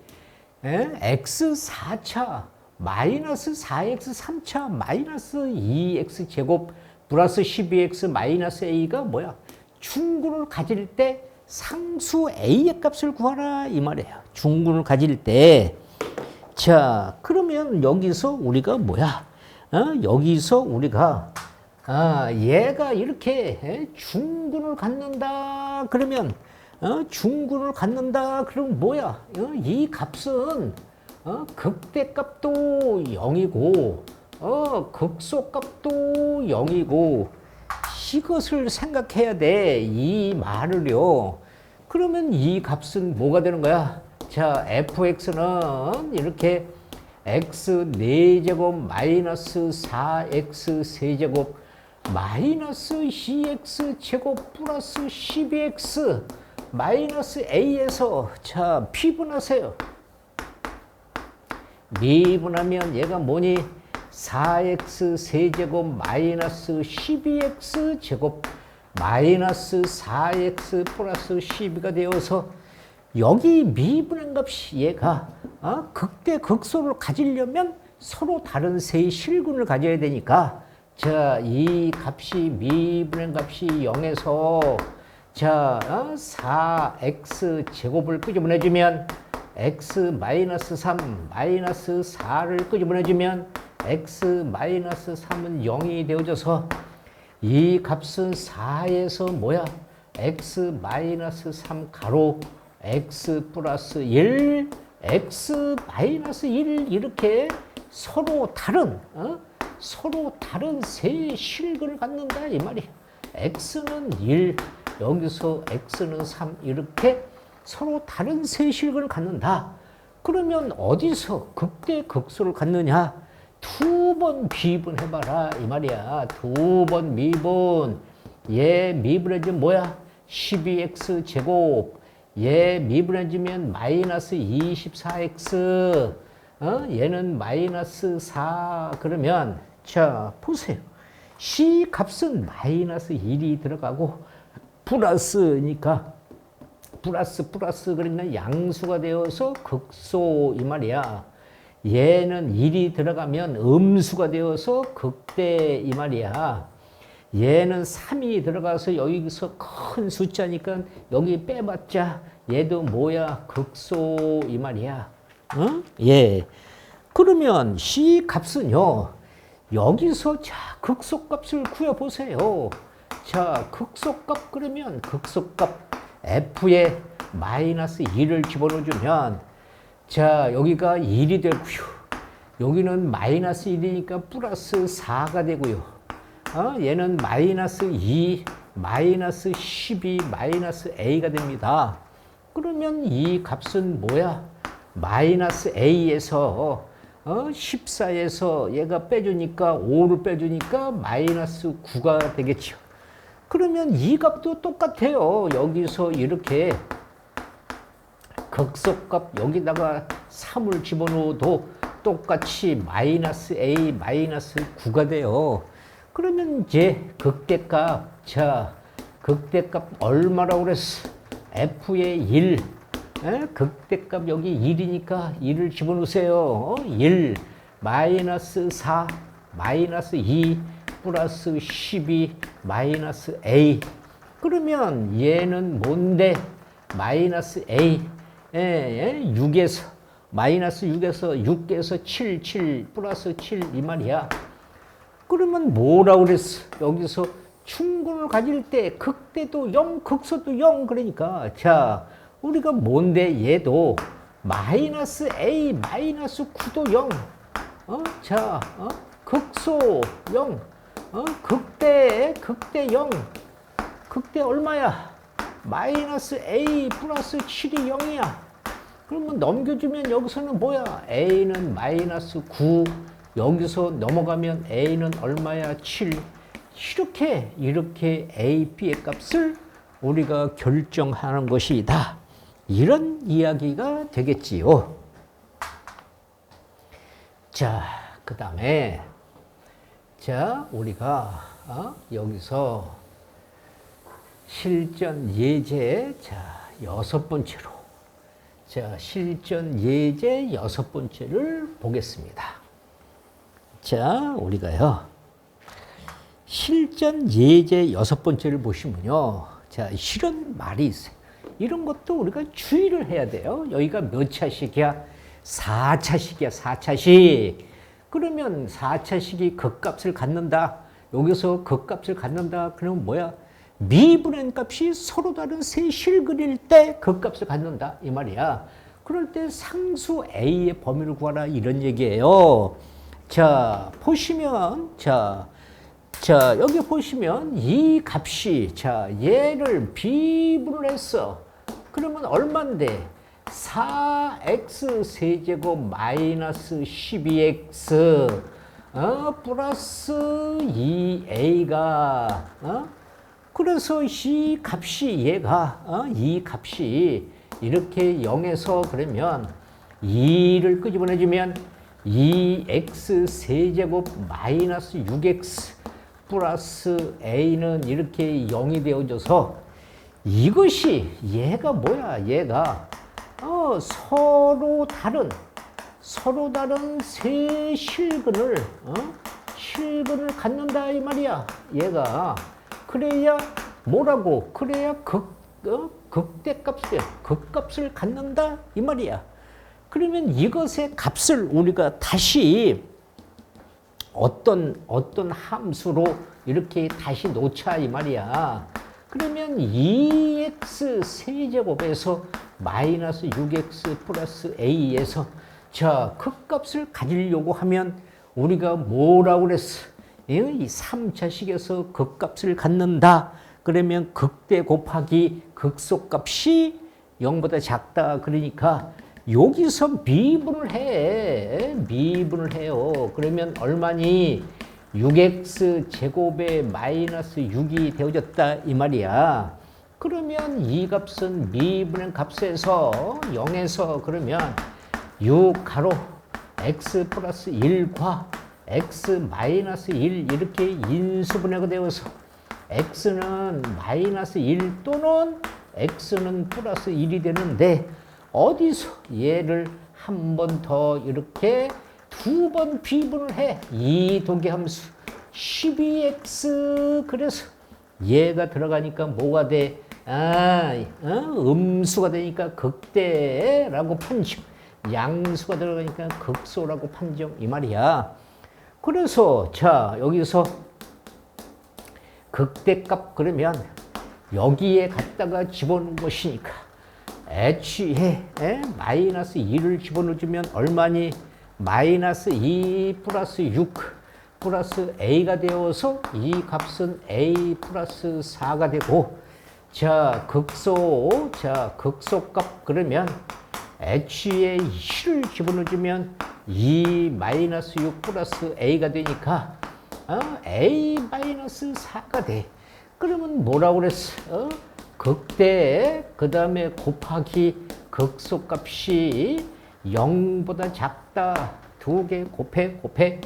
Speaker 1: x 4차 마이너스 4x 3차 마이너스 2x 제곱 플러스 12x 마이너스 a가 뭐야? 중근을 가질 때 상수 a의 값을 구하라 이 말이에요. 중근을 가질 때. 자, 그러면 여기서 우리가 뭐야? 여기서 우리가 얘가 이렇게 중근을 갖는다 그러면 중근을 갖는다 그러면 뭐야? 이 값은 극대값도 0이고 극소값도 0이고 이것을 생각해야 돼. 이 말을요. 그러면 이 값은 뭐가 되는 거야? 자, fx는 이렇게 x 4제곱 마이너스 4x 세제곱 마이너스 2x 제곱 플러스 12x 마이너스 a에서 자, 피분하세요. 미분하면 얘가 뭐니? 4x 세제곱 마이너스 12x 제곱 마이너스 4x 플러스 12가 되어서 여기 미분한 값이 얘가 극대 극소를 가지려면 서로 다른 세 실근을 가져야 되니까 자, 이 값이 미분한 값이 0에서 자, 4x 제곱을 끄집어내주면 x 마이너스 3 마이너스 4를 끄집어내주면 x 마이너스 3은 0이 되어져서 이 값은 4에서 뭐야? x 마이너스 3 가로 x 플러스 1 x 마이너스 1 이렇게 서로 다른 세 실근을 갖는다 이 말이야. x는 1 여기서 x는 3 이렇게 서로 다른 세 실근을 갖는다. 그러면 어디서 극대극소를 갖느냐? 두 번 비분해봐라 이 말이야. 두 번 미분. 얘 미분해지면 뭐야? 12x 제곱. 얘 미분해지면 마이너스 24x. 얘는 마이너스 4. 그러면 자 보세요. C 값은 마이너스 1이 들어가고 플러스니까 플러스 그러니까 양수가 되어서 극소 이 말이야. 얘는 1이 들어가면 음수가 되어서 극대 이 말이야. 얘는 3이 들어가서 여기서 큰 숫자니까 여기 빼봤자 얘도 뭐야? 극소 이 말이야. 예. 그러면 C 값은요. 여기서 자 극소값을 구해보세요. 자 극소값 그러면 극소값 F에 마이너스 2를 집어넣어주면 자 여기가 1이 되고요. 여기는 마이너스 1이니까 플러스 4가 되고요. 얘는 마이너스 2, 마이너스 12, 마이너스 A가 됩니다. 그러면 이 값은 뭐야? 마이너스 a에서 14에서 얘가 빼주니까 5를 빼주니까 마이너스 9가 되겠죠. 그러면 이 값도 똑같아요. 여기서 이렇게 극소값 여기다가 3을 집어넣어도 똑같이 마이너스 a 마이너스 9가 돼요. 그러면 이제 극대값, 자, 극대값 얼마라고 그랬어? f의 1. 극대값 여기 1이니까 1을 집어넣으세요. 1, 마이너스 4, 마이너스 2, 플러스 12, 마이너스 a. 그러면 얘는 뭔데? 마이너스 a. 6에서, 마이너스 6에서 6에서 7, 7, 플러스 7 이 말이야. 그러면 뭐라고 그랬어? 여기서 충분을 가질 때 극대도 0, 극소도 0. 그러니까 자, 우리가 뭔데 얘도 마이너스 a 마이너스 9도 0. 자, 극소 0. 극대 0. 극대 얼마야? 마이너스 a 플러스 7이 0이야. 그러면 넘겨주면 여기서는 뭐야? a는 마이너스 9. 여기서 넘어가면 a는 얼마야? 7. 이렇게 a, b의 값을 우리가 결정하는 것이다. 이런 이야기가 되겠지요. 자, 그 다음에 자, 우리가 여기서 실전 예제, 자, 6번째로, 자, 실전 예제 6번째를 보겠습니다. 자, 우리가요, 실전 예제 6번째를 보시면요, 자, 이런 말이 있어요. 이런 것도 우리가 주의를 해야 돼요. 여기가 몇 차식이야? 4차식이야, 4차식. 그러면 4차식이 극값을 갖는다. 여기서 극값을 갖는다. 그러면 뭐야? 미분의 값이 서로 다른 세 실그릴 때 극값을 갖는다. 이 말이야. 그럴 때 상수 A의 범위를 구하라. 이런 얘기예요. 자, 보시면, 자, 여기 보시면 이 값이, 자, 얘를 B분을 했어. 그러면 얼만데? 4x 세제곱 마이너스 12x 플러스 2a가 그래서 이 값이 얘가 이 값이 이렇게 0에서 그러면 2를 끄집어내주면 2x 세제곱 마이너스 6x 플러스 a는 이렇게 0이 되어져서 이것이 얘가 뭐야? 얘가 서로 다른 세 실근을 갖는다 이 말이야. 얘가 그래야 뭐라고? 그래야 극값을 갖는다 이 말이야. 그러면 이것의 값을 우리가 다시 어떤 함수로 이렇게 다시 놓자 이 말이야. 그러면 2x 세제곱에서 마이너스 6x 플러스 a에서 자, 극값을 가지려고 하면 우리가 뭐라고 그랬어? 이 3차식에서 극값을 갖는다. 그러면 극대 곱하기 극소값이 0보다 작다. 그러니까 여기서 미분을 해. 미분을 해요. 그러면 얼마니? 6x 제곱에 마이너스 6이 되어졌다 이 말이야. 그러면 이 값은 미분의 값에서 0에서 그러면 6 가로 x 플러스 1과 x 마이너스 1 이렇게 인수분해가 되어서 x는 마이너스 1 또는 x는 플러스 1이 되는데 어디서 얘를 한 번 더 이렇게 두 번 비분을 해. 이 도기함수 12x 그래서 얘가 들어가니까 뭐가 돼? 음수가 되니까 극대라고 판정. 양수가 들어가니까 극소라고 판정. 이 말이야. 그래서 자 여기서 극대값 그러면 여기에 갖다가 집어넣은 것이니까 h에 마이너스 2를 집어넣어주면 얼마니? 마이너스 2 플러스 6 플러스 a가 되어서 이 값은 a 플러스 4가 되고 자 극소값 그러면 h에 1을 집어넣어주면 2-6 플러스 a가 되니까 a-4가 돼. 그러면 뭐라고 그랬어? 극대 그 다음에 곱하기 극소값이 0보다 작다. 두 개 곱해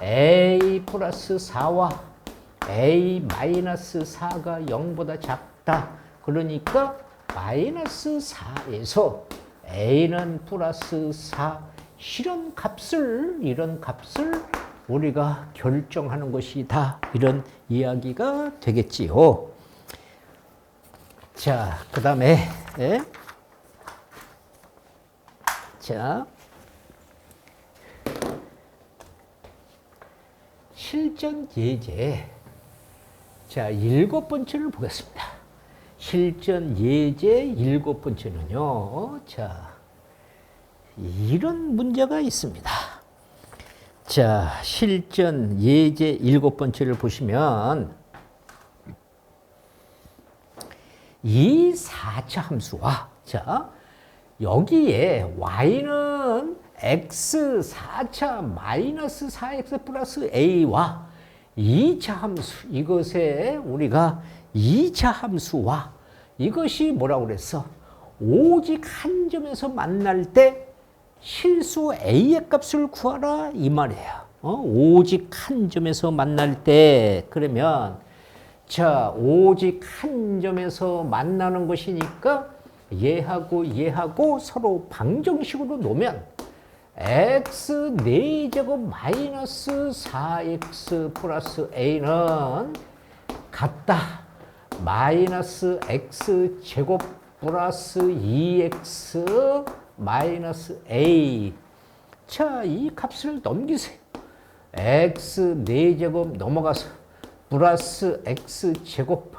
Speaker 1: a 플러스 4와 a-4가 0보다 작다. 그러니까 마이너스 4에서 a는 플러스 4 이런 값을 우리가 결정하는 것이다. 이런 이야기가 되겠지요. 자, 그 다음에 자, 실전 예제. 자, 7번째를 보겠습니다. 실전 예제 7번째는요. 자, 이런 문제가 있습니다. 자, 실전 예제 7번째를 보시면 이 4차 함수와 자, 여기에 y는 x 4차 마이너스 4x 플러스 a와 2차 함수 이것에 우리가 2차 함수와 이것이 뭐라고 그랬어? 오직 한 점에서 만날 때 실수 a의 값을 구하라 이 말이에요. 오직 한 점에서 만날 때 그러면 자 오직 한 점에서 만나는 것이니까 얘하고 서로 방정식으로 놓으면 x 4제곱 마이너스 4x 플러스 a는 같다. 마이너스 x 제곱 플러스 2x 마이너스 a. 자, 이 값을 넘기세요. x 4제곱 넘어가서 플러스 x 제곱.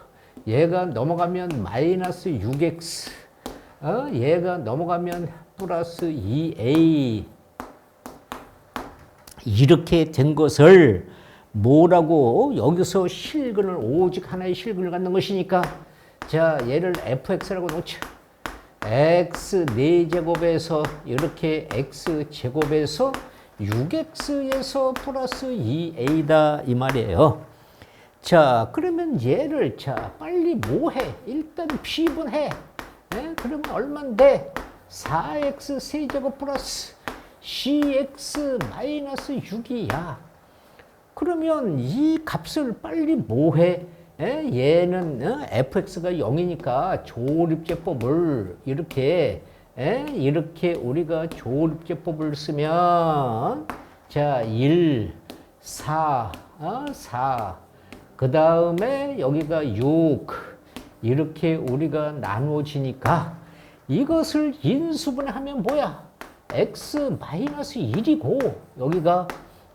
Speaker 1: 얘가 넘어가면 마이너스 6x. 얘가 넘어가면 플러스 2a. 이렇게 된 것을 뭐라고 여기서 실근을 오직 하나의 실근을 갖는 것이니까 자 얘를 fx라고 놓자. x 4제곱에서 이렇게 x 제곱에서 6x에서 플러스 2a다 이 말이에요. 자 그러면 얘를 자 빨리 뭐해? 일단 비분해. 그러면 얼만데? 4x 세제곱 플러스 cx 마이너스 6이야. 그러면 이 값을 빨리 뭐해? 얘는 fx가 0이니까 조립제법을 이렇게 우리가 조립제법을 쓰면 자 1, 4, 4 그 다음에 여기가 6 이렇게 우리가 나누어지니까 이것을 인수분해하면 뭐야? x 마이너스 1이고 여기가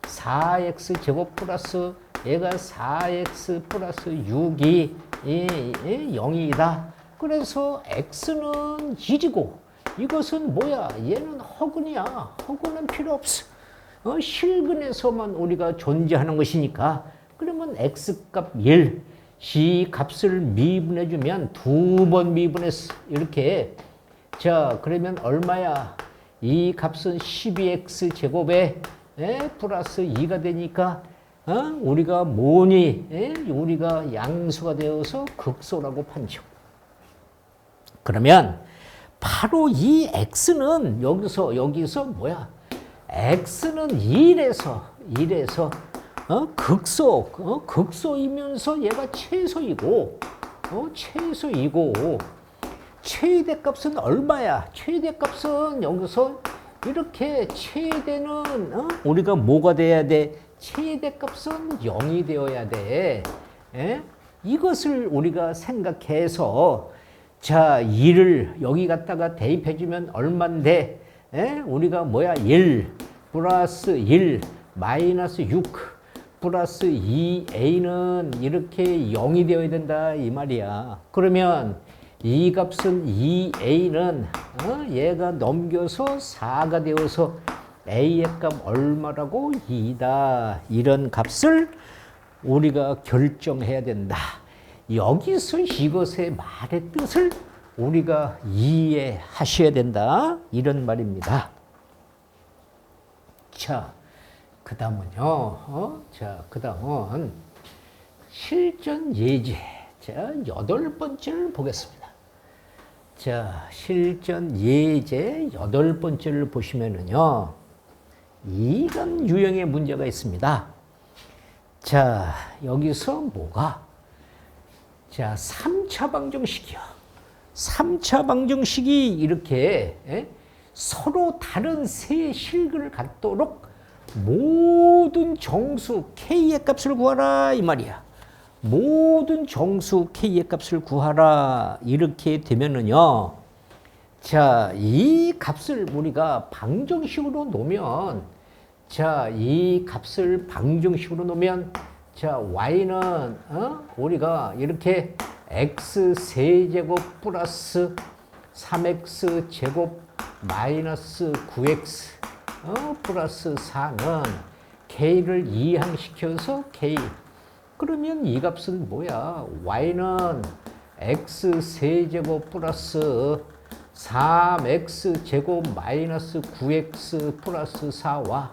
Speaker 1: 4x 제곱 플러스 얘가 4x 플러스 6이 0이다. 그래서 x는 1이고 이것은 뭐야? 얘는 허근이야. 허근은 필요 없어. 실근에서만 우리가 존재하는 것이니까 그러면 x값 1 이 값을 미분해 주면 2번 미분했어. 이렇게 자 그러면 얼마야? 이 값은 12x 제곱에 플러스 2가 되니까 우리가 뭐니? 우리가 양수가 되어서 극소라고 판정. 그러면 바로 이 x는 여기서 뭐야? x는 1에서 극소이면서 얘가 최소이고 최대값은 얼마야? 최대값은 여기서 이렇게 최대는 우리가 뭐가 돼야 돼? 최대값은 0이 되어야 돼. 이것을 우리가 생각해서 자 2를 여기 갖다가 대입해주면 얼만데? 우리가 뭐야? 1 플러스 1 마이너스 6 플러스 2a는 이렇게 0이 되어야 된다 이 말이야. 그러면 이 값은 2a는 얘가 넘겨서 4가 되어서 a의 값 얼마라고? 2다. 이런 값을 우리가 결정해야 된다. 여기서 이것의 말의 뜻을 우리가 이해하셔야 된다. 이런 말입니다. 자, 그 다음은요. 자, 그 다음은 실전 예제. 자, 8번째를 보겠습니다. 자, 실전 예제 8번째를 보시면은요. 이런 유형의 문제가 있습니다. 자, 여기서 뭐가? 자, 3차 방정식이요. 3차 방정식이 이렇게 서로 다른 세 실근을 갖도록 모든 정수 k의 값을 구하라 이 말이야. 모든 정수 k의 값을 구하라 이렇게 되면은요. 자, 이 값을 우리가 방정식으로 놓으면 자, 이 값을 방정식으로 놓으면 자, y는 우리가 이렇게 x 세제곱 플러스 3x 제곱 마이너스 9x 플러스 4는 k를 이항시켜서 k. 그러면 이 값은 뭐야? y는 x 세제곱 플러스 3x 제곱 마이너스 9x 플러스 4와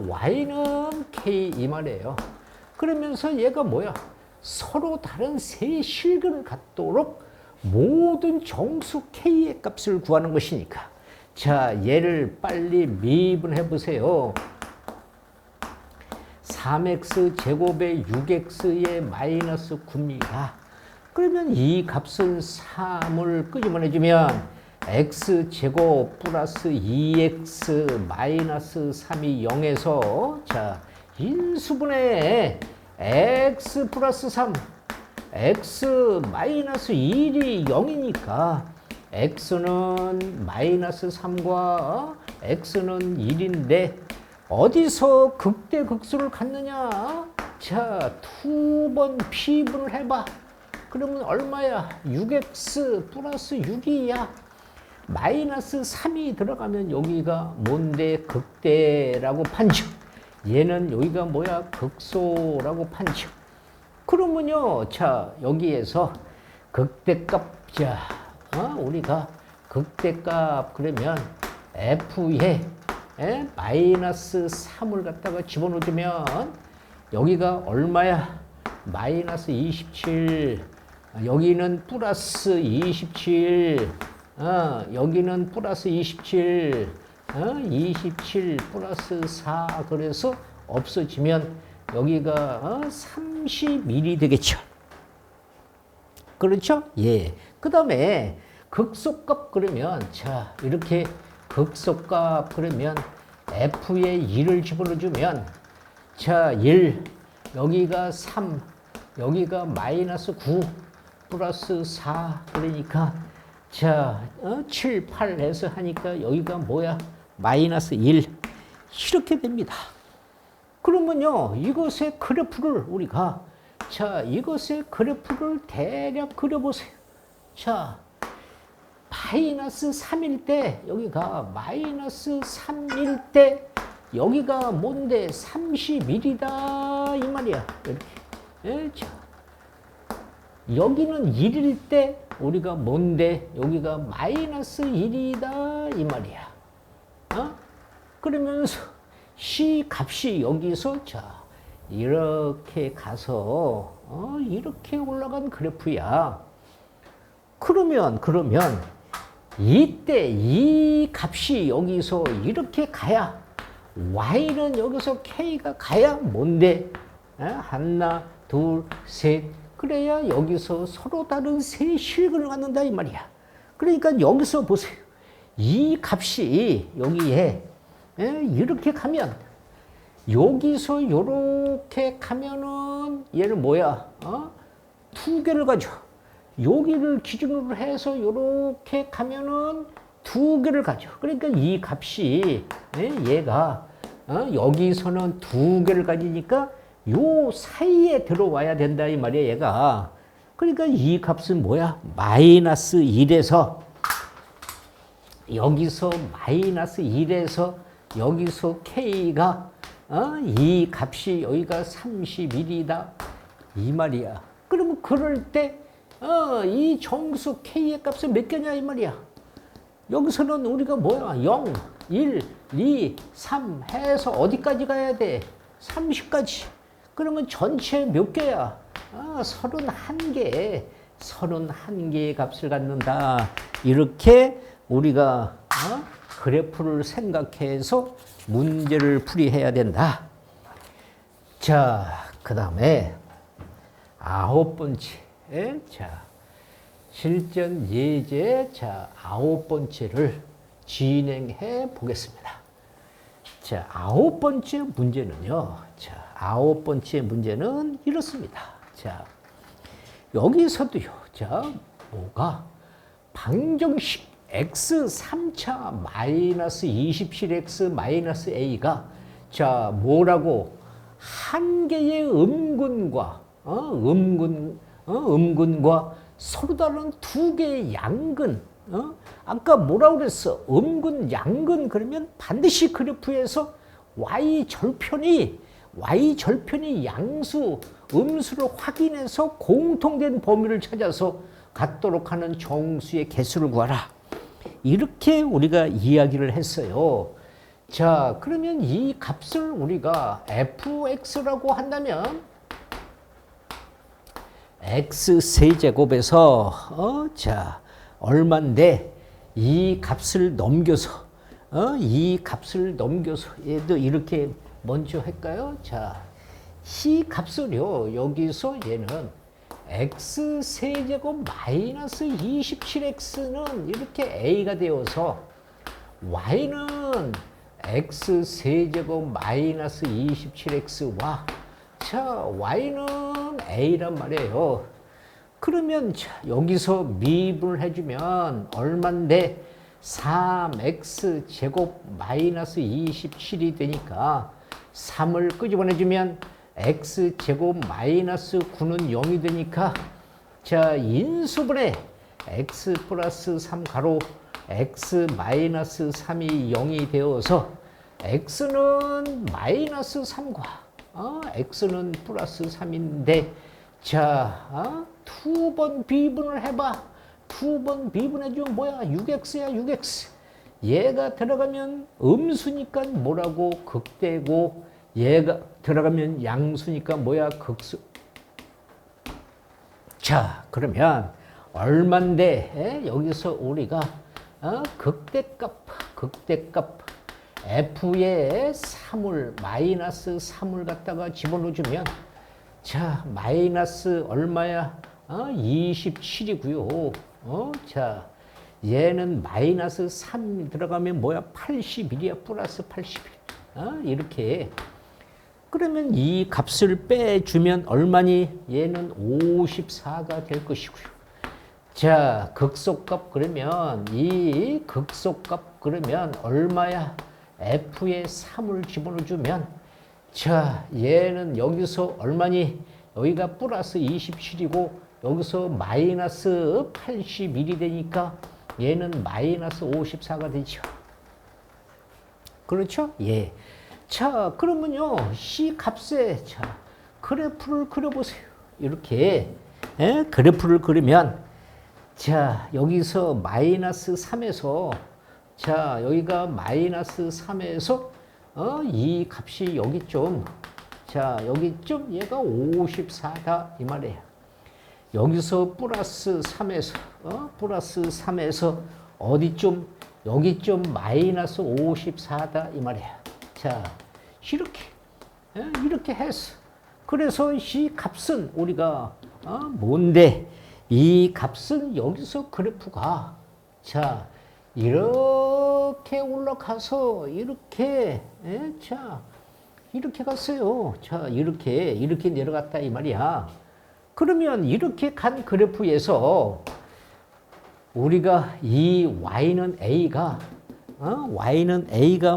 Speaker 1: y는 k 이 말이에요. 그러면서 얘가 뭐야? 서로 다른 세 실근을 갖도록 모든 정수 k의 값을 구하는 것이니까. 자, 얘를 빨리 미분해 보세요. 3x 제곱에 6x의 마이너스 9입니다. 그러면 이 값은 3을 끄집어내주면 x제곱 플러스 2x 마이너스 3이 0에서 자, 인수분해 x 플러스 3 x 마이너스 1이 0이니까 x는 마이너스 3과 x는 1인데 어디서 극대극소를 갖느냐? 자, 두 번 피분을 해봐. 그러면 얼마야? 6x 플러스 6이야. 마이너스 3이 들어가면 여기가 뭔데? 극대라고 판정. 얘는 여기가 뭐야? 극소라고 판정. 그러면요, 자, 여기에서 극대값, 자, 우리가 극대값 그러면 f에 마이너스 3을 갖다가 집어넣으면 여기가 얼마야? 마이너스 27. 여기는 플러스 27. 여기는 플러스 27. 27 플러스 4. 그래서 없어지면 여기가 31이 되겠죠. 그렇죠? 예. 그 다음에 극소값 그러면 자, 이렇게 극소값 그러면 f에 1을 집어넣어주면 자, 1 여기가 3 여기가 마이너스 9 플러스 4 그러니까 자, 7, 8 해서 하니까 여기가 뭐야? 마이너스 1 이렇게 됩니다. 그러면요, 이것의 그래프를 우리가 자, 이것의 그래프를 대략 그려보세요. 자, 마이너스 3일 때 여기가 마이너스 3일 때 여기가 뭔데 31이다 이 말이야. 이렇게. 예, 자, 여기는 1일 때 우리가 뭔데 여기가 마이너스 1이다 이 말이야. 그러면서 C 값이 여기서 자 이렇게 가서 이렇게 올라간 그래프야. 그러면 이때 이 값이 여기서 이렇게 가야 y는 여기서 k가 가야 뭔데? 하나, 둘, 셋. 그래야 여기서 서로 다른 세 실근을 갖는다 이 말이야. 그러니까 여기서 보세요. 이 값이 여기에 이렇게 가면 여기서 이렇게 가면은 얘는 뭐야? 두 개를 가져. 여기를 기준으로 해서 이렇게 가면은 두 개를 가져. 그러니까 이 값이 얘가 여기서는 두 개를 가지니까 요 사이에 들어와야 된다 이 말이야 얘가. 그러니까 이 값은 뭐야? 마이너스 1에서 여기서 마이너스 1에서 여기서 k가 이 값이 여기가 31이다 이 말이야. 그러면 그럴 때 이 정수 K의 값은 몇 개냐 이 말이야. 여기서는 우리가 뭐야? 0, 1, 2, 3 해서 어디까지 가야 돼? 30까지. 그러면 전체 몇 개야? 31개. 31개의 값을 갖는다. 이렇게 우리가 그래프를 생각해서 문제를 풀이해야 된다. 자, 그 다음에 9번째. 자, 실전 예제. 자, 9번째를 진행해 보겠습니다. 자, 9번째 문제는요. 자, 9번째 문제는 이렇습니다. 자, 여기서도요. 자, 뭐가 방정식 x 3차 마이너스 27x 마이너스 a가 자, 뭐라고 한 개의 음근과 음근과 서로 다른 두 개의 양근. 아까 뭐라고 그랬어? 음근, 양근 그러면 반드시 그래프에서 y절편이 양수, 음수를 확인해서 공통된 범위를 찾아서 갖도록 하는 정수의 개수를 구하라. 이렇게 우리가 이야기를 했어요. 자, 그러면 이 값을 우리가 fx라고 한다면 x 세제곱에서 자, 얼만데 이 값을 넘겨서 얘도 이렇게 먼저 할까요? 자, 이 값을요. 여기서 얘는 x 세제곱 마이너스 27x는 이렇게 a가 되어서 y는 x 세제곱 마이너스 27x와 자, y는 a란 말이에요. 그러면 자, 여기서 미분을 해주면 얼만데 3x 제곱 마이너스 27이 되니까 3을 끄집어내주면 x 제곱 마이너스 9는 0이 되니까 자, 인수분해 x 플러스 3 가로 x 마이너스 3이 0이 되어서 x는 마이너스 3과 x는 플러스 3인데 자, 두 번 비분을 해봐. 두 번 비분해주면 뭐야? 6x야 6x. 얘가 들어가면 음수니까 뭐라고? 극대고 얘가 들어가면 양수니까 뭐야? 극수. 자, 그러면 얼만데 여기서 우리가 극대값 f의 3을 마이너스 3을 갖다가 집어넣어주면 자, 마이너스 얼마야? 27이고요. 자, 얘는 마이너스 3 들어가면 뭐야? 81이야. 플러스 81. 이렇게. 그러면 이 값을 빼주면 얼마니? 얘는 54가 될 것이고요. 자, 극소값 그러면 이 극소값 그러면 얼마야? f의 3을 집어넣어주면 자, 얘는 여기서 얼마니? 여기가 플러스 27이고 여기서 마이너스 81이 되니까 얘는 마이너스 54가 되죠. 그렇죠? 예. 자, 그러면요, 이 값에 자, 그래프를 그려보세요. 이렇게 그래프를 그리면 자, 여기서 마이너스 3에서 자, 여기가 마이너스 3에서 이 값이 여기쯤 자, 여기쯤 얘가 54다 이 말이에요. 여기서 플러스 3에서 어디쯤 여기쯤 마이너스 54다 이 말이에요. 자, 이렇게 했어. 그래서 이 값은 우리가 뭔데? 이 값은 여기서 그래프가 자, 이렇게 올라가서 이렇게 자, 이렇게 갔어요. 자, 이렇게 내려갔다 이 말이야. 그러면 이렇게 간 그래프에서 우리가 이 y는 a가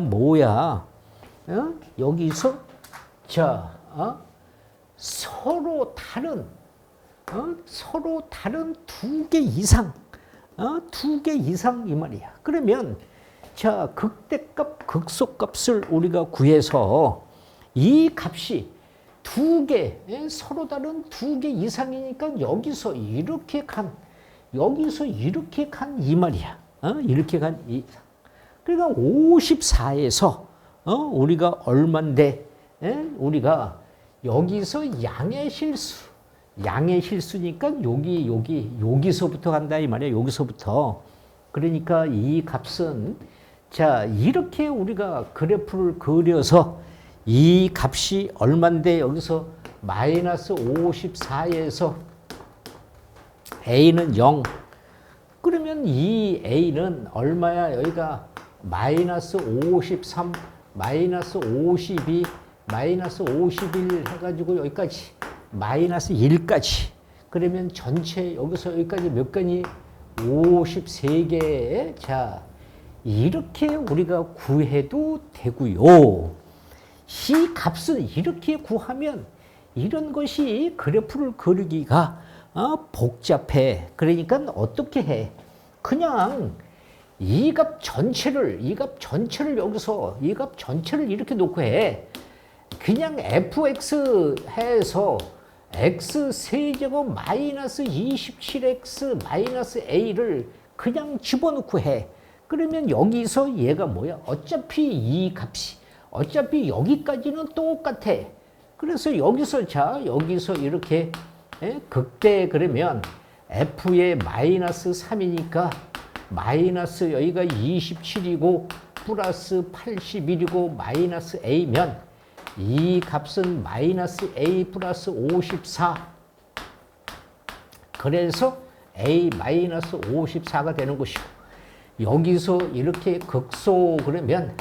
Speaker 1: 뭐야? 여기서 자, 서로 다른 두 개 이상 이 말이야. 그러면 자, 극대값, 극소값을 우리가 구해서 이 값이 두 개, 서로 다른 두 개 이상이니까 여기서 이렇게 간 이 말이야. 이렇게 간 이상. 그러니까 54에서 우리가 얼만데, 우리가 여기서 양의 실수니까 여기서부터 간다 이 말이야. 여기서부터. 그러니까 이 값은 자 이렇게 우리가 그래프를 그려서 이 값이 얼만데 여기서 마이너스 54에서 A는 0. 그러면 이 A는 얼마야? 여기가 마이너스 53, 마이너스 52, 마이너스 51 해가지고 여기까지 마이너스 1까지. 그러면 전체 여기서 여기까지 몇 개니? 53개. 자, 이렇게 우리가 구해도 되고요. 이 값을 이렇게 구하면 이런 것이 그래프를 그리기가 복잡해. 그러니까 어떻게 해? 그냥 이 값 전체를 여기서 이 값 전체를 이렇게 놓고 해. 그냥 fx 해서 x 세제곱 마이너스 27x 마이너스 a를 그냥 집어넣고 해. 그러면 여기서 얘가 뭐야? 어차피 이 값이 어차피 여기까지는 똑같아. 그래서 여기서 이렇게 극대 그러면 f의 마이너스 3이니까 마이너스 여기가 27이고 플러스 81이고 마이너스 a면 이 값은 마이너스 a 플러스 54. 그래서 a 마이너스 54가 되는 것이고 여기서 이렇게 극소 그러면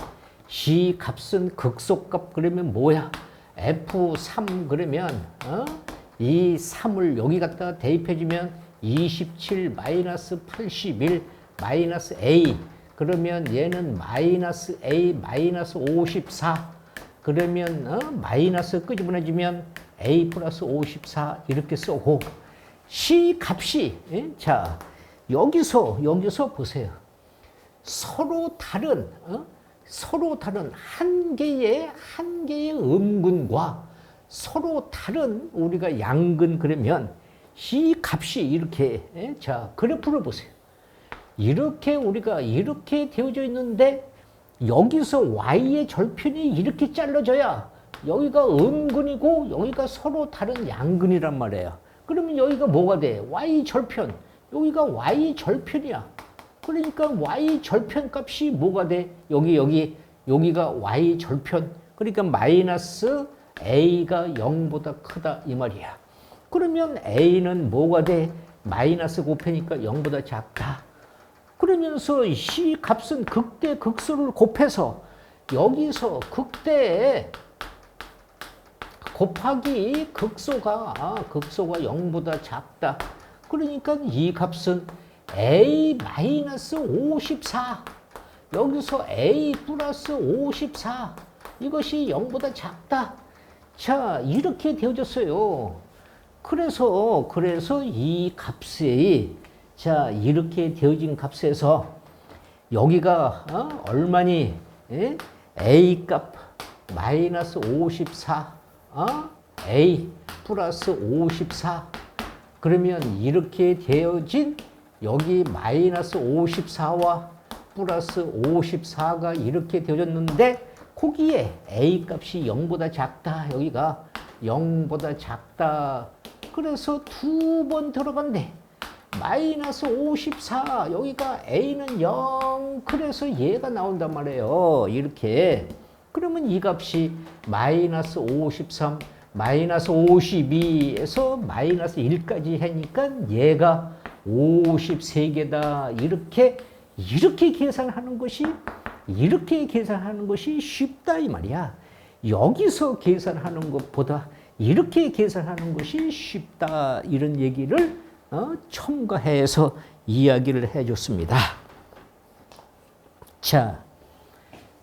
Speaker 1: 이 값은 극소값 그러면 뭐야? F3 그러면 이 3을 여기 갖다가 대입해주면 27 마이너스 81 마이너스 A 그러면 얘는 마이너스 A 마이너스 54 그러면 마이너스 끄집어내주면 A 플러스 54 이렇게 쓰고 C 값이 자 여기서 보세요. 서로 다른 한 개의 음근과 서로 다른 우리가 양근 그러면 이 값이 이렇게 자 그래프를 보세요. 이렇게 우리가 이렇게 되어져 있는데 여기서 y의 절편이 이렇게 잘라져야 여기가 음근이고 여기가 서로 다른 양근이란 말이에요. 그러면 여기가 뭐가 돼? y 절편. 여기가 y 절편이야. 그러니까 y 절편 값이 뭐가 돼? 여기가 y 절편. 그러니까 마이너스 a가 0보다 크다 이 말이야. 그러면 a는 뭐가 돼? 마이너스 곱하니까 0보다 작다. 그러면서 이 값은 극대 극소를 곱해서 여기서 극대에 곱하기 극소가 0보다 작다. 그러니까 이 값은 a 마이너스 54 여기서 a 플러스 54 이것이 0보다 작다. 자 이렇게 되어졌어요. 그래서 이 값이 자 이렇게 되어진 값에서 여기가 얼마니? a 값 마이너스 54 a 플러스 54 그러면 이렇게 되어진 여기 마이너스 54와 플러스 54가 이렇게 되어졌는데 거기에 a 값이 0보다 작다. 여기가 0보다 작다. 그래서 두 번 들어간대. 마이너스 54 여기가 a는 0 그래서 얘가 나온단 말이에요. 이렇게 그러면 이 값이 마이너스 53 마이너스 52에서 마이너스 1까지 하니까 얘가 53개다. 이렇게 계산하는 것이 쉽다 이 말이야. 여기서 계산하는 것보다 이렇게 계산하는 것이 쉽다. 이런 얘기를 첨가해서 이야기를 해줬습니다. 자,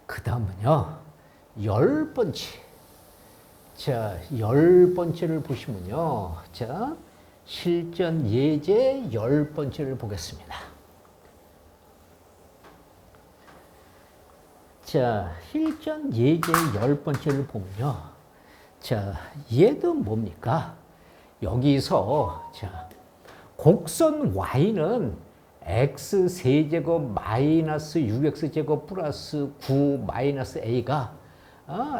Speaker 1: 그 다음은요. 10번째. 자, 10번째를 보시면요. 자, 실전 예제 10번째를 보겠습니다. 자, 실전 예제 10번째를 보면요. 자, 얘도 뭡니까? 여기서 자, 곡선 y는 x 세제곱 마이너스 6x제곱 플러스 9 마이너스 a가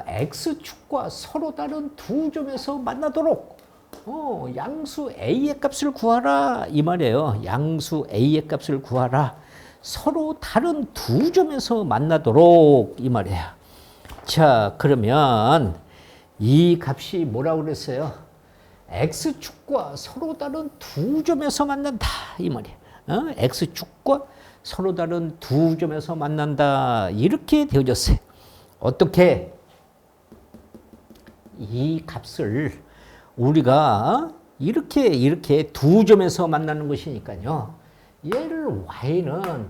Speaker 1: x축과 서로 다른 두 점에서 만나도록 양수 a의 값을 구하라 이 말이에요. 양수 a의 값을 구하라. 서로 다른 두 점에서 만나도록 이 말이에요. 자, 그러면 이 값이 뭐라고 그랬어요? x축과 서로 다른 두 점에서 만난다 이 말이에요. x축과 서로 다른 두 점에서 만난다 이렇게 되어졌어요. 어떻게? 이 값을 우리가 이렇게 두 점에서 만나는 것이니까요. 얘를 y는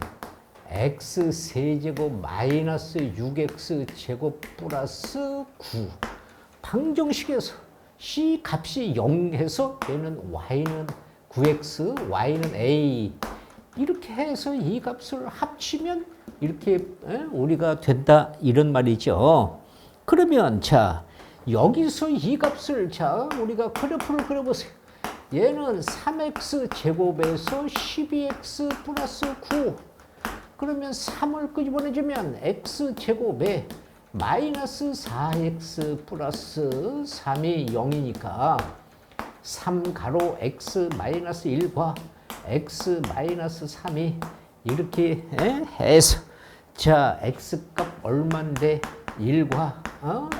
Speaker 1: x 세제곱 마이너스 6x 제곱 플러스 9 방정식에서 c 값이 0해서 얘는 y는 9x, y는 a 이렇게 해서 이 값을 합치면 이렇게 우리가 된다 이런 말이죠. 그러면 자 여기서 이 값을 자 우리가 그래프를 그려보세요. 얘는 3x 제곱에서 12x 플러스 9 그러면 3을 끄집어내주면 x 제곱에 마이너스 4x 플러스 3이 0이니까 3 가로 x 마이너스 1과 x 마이너스 3이 이렇게 해서 자 x값 얼만데 1과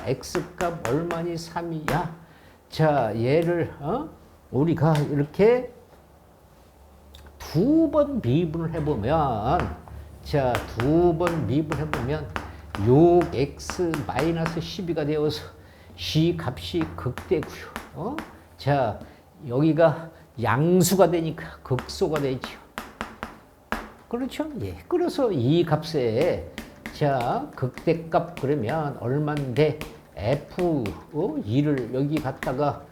Speaker 1: x값 얼마니 3이야. 자 얘를 우리가 이렇게 두 번 미분을 해보면 자 두 번 미분을 해보면 6x 마이너스 12가 되어서 c 값이 극되고요. 자 여기가 양수가 되니까 극소가 되죠. 그렇죠? 예. 그래서 이 값에 자 극대값 그러면 얼마인데 f 2를 여기 갖다가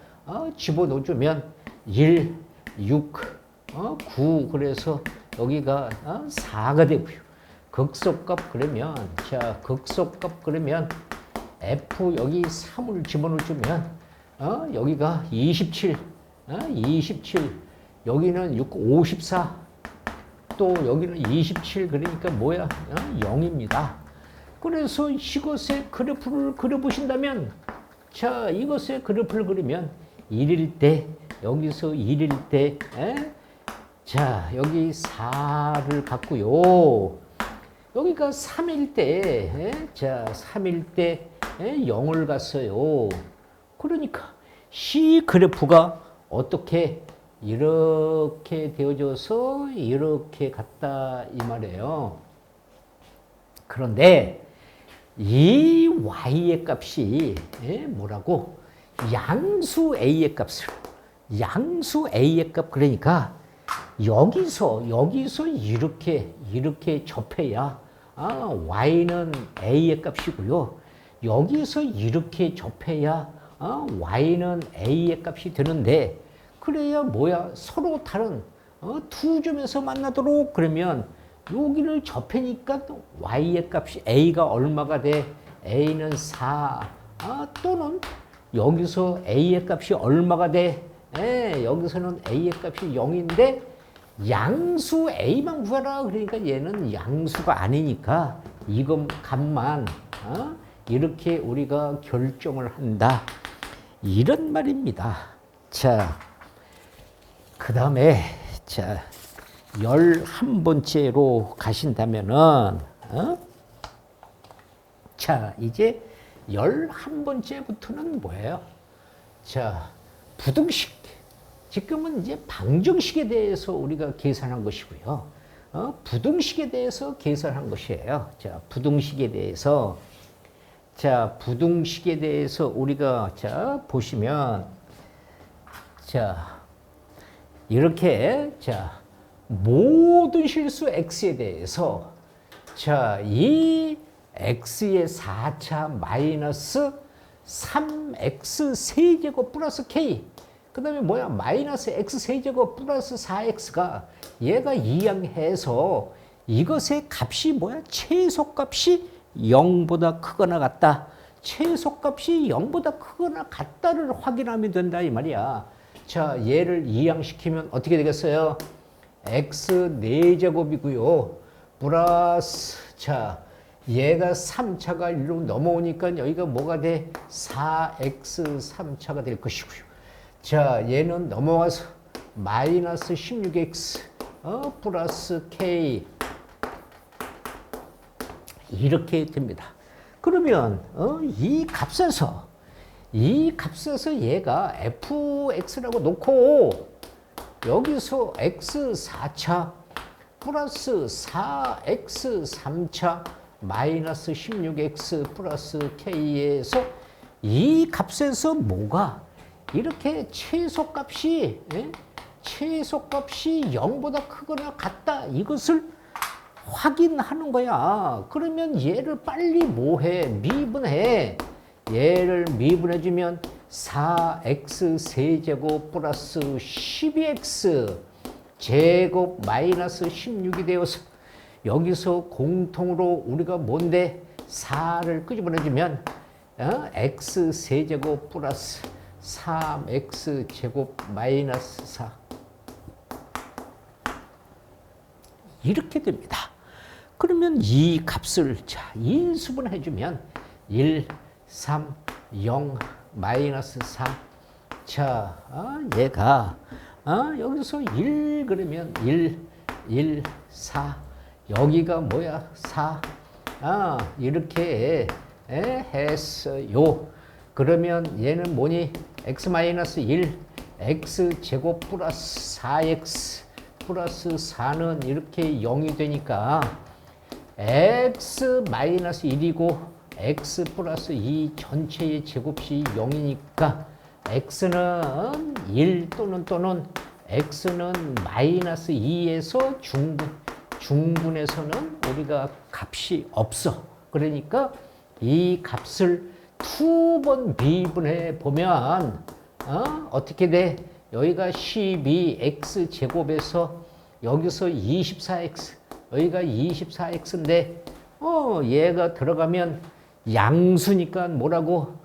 Speaker 1: 집어넣어주면 1, 6, 9 그래서 여기가 4가 되고요. 극소값 그러면 자 극소값 그러면 f 여기 3을 집어넣어주면 여기가 27, 27 여기는 6, 54 또 여기는 27 그러니까 뭐야? 0입니다. 그래서 이것의 그래프를 그려보신다면 자 이것의 그래프를 그리면 1일 때 여기서 1일 때 자 여기 4를 갖고요. 여기가 3일 때 자 3일 때 0을 갔어요. 그러니까 C 그래프가 어떻게 이렇게 되어져서 이렇게 갔다 이 말이에요. 그런데 이 y의 값이 뭐라고? 양수 a의 값 그러니까 여기서 이렇게 접해야 y는 a의 값이고요. 여기서 이렇게 접해야 y는 a의 값이 되는데 그래야 뭐야? 서로 다른 두 점에서 만나도록 그러면 여기를 접하니까 또 y의 값이 a가 얼마가 돼? a는 4 또는 여기서 a의 값이 얼마가 돼? 여기서는 a의 값이 0인데 양수 a만 구하라. 그러니까 얘는 양수가 아니니까 이것 값만 이렇게 우리가 결정을 한다. 이런 말입니다. 자, 그 다음에 자 11번째로 가신다면은 자 이제 11번째부터는 뭐예요? 자 부등식 지금은 이제 방정식에 대해서 우리가 계산한 것이고요. 부등식에 대해서 계산한 것이에요. 자 부등식에 대해서 우리가 자 보시면 자 이렇게 자 모든 실수 x에 대해서 자 이 x의 4차 마이너스 3x 세제곱 플러스 k 그 다음에 뭐야 마이너스 x 세제곱 플러스 4x가 얘가 이항해서 이것의 값이 뭐야 최소값이 0보다 크거나 같다. 최소값이 0보다 크거나 같다를 확인하면 된다 이 말이야. 자, 얘를 이항시키면 어떻게 되겠어요? x 4제곱이고요. 플러스 자, 얘가 3차가 1로 넘어오니까 여기가 뭐가 돼? 4x 3차가 될 것이고요. 자, 얘는 넘어와서 마이너스 16x 플러스 k 이렇게 됩니다. 그러면 이 값에서 얘가 fx라고 놓고 여기서 x 4차 플러스 4x 3차 마이너스 16x 플러스 k에서 이 값에서 뭐가 이렇게 최소값이 0보다 크거나 같다 이것을 확인하는 거야. 그러면 얘를 빨리 뭐해? 미분해. 얘를 미분해주면 4x 세제곱 플러스 12x 제곱 마이너스 16이 되어서 여기서 공통으로 우리가 뭔데 4를 끄집어내주면 x 세제곱 플러스 3x 제곱 마이너스 4 이렇게 됩니다. 그러면 이 값을 자 인수분해주면 1, 3, 0, 마이너스 4 자 얘가 여기서 1 그러면 1, 4 여기가 뭐야 4 이렇게 했어요. 그러면 얘는 뭐니 x 마이너스 1 x 제곱 플러스 4x 플러스 4는 이렇게 0이 되니까 x 마이너스 1이고 x 플러스 2 전체의 제곱이 0이니까 x는 1 또는 x는 마이너스 2에서 중분에서는 우리가 값이 없어. 그러니까 이 값을 두 번 미분해 보면 어떻게 돼? 여기가 12x 제곱에서 여기서 24x 여기가 24x인데 얘가 들어가면 양수니까 뭐라고?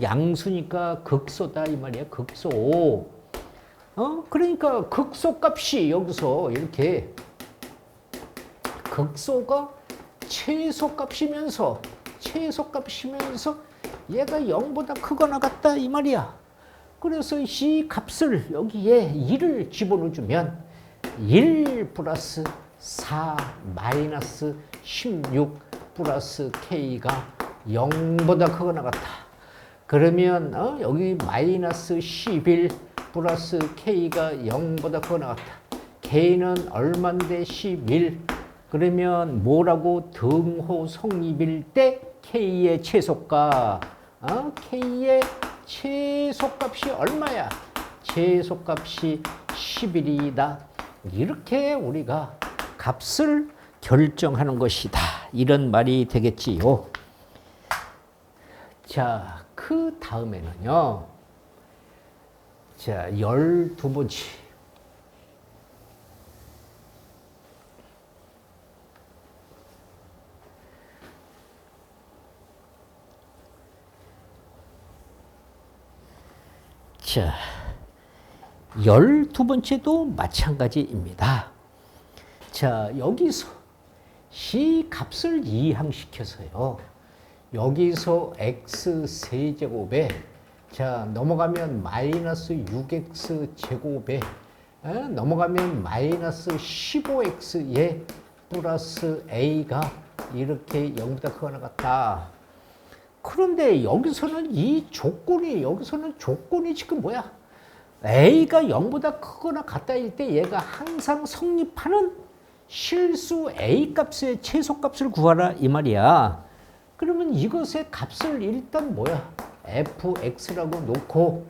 Speaker 1: 양수니까 극소다 이 말이야. 극소. 그러니까 극소값이 여기서 이렇게 극소가 최소값이면서 얘가 0보다 크거나 같다 이 말이야. 그래서 이 값을 여기에 1을 집어넣어주면 1 플러스 4 마이너스 16 플러스 k가 0보다 크거나 같다. 그러면 여기 마이너스 11 플러스 k가 0보다 크거나 같다. k는 얼만데 11 그러면 뭐라고 등호 성립일 때 k의 최소값 k의 최소값이 얼마야? 최소값이 11이다. 이렇게 우리가 값을 결정하는 것이다. 이런 말이 되겠지요. 자, 그 다음에는요. 자, 12번째. 자, 12번째도 마찬가지입니다. 자, 여기서 이 값을 이항시켜서요. 여기서 x 세제곱에 자, 넘어가면 마이너스 6x 제곱에 넘어가면 마이너스 15x에 플러스 a가 이렇게 0보다 크거나 같다. 그런데 여기서는 여기서는 조건이 지금 뭐야? a가 0보다 크거나 같다일 때 얘가 항상 성립하는 실수 a 값의 최소값을 구하라 이 말이야. 그러면 이것의 값을 일단 뭐야? fx라고 놓고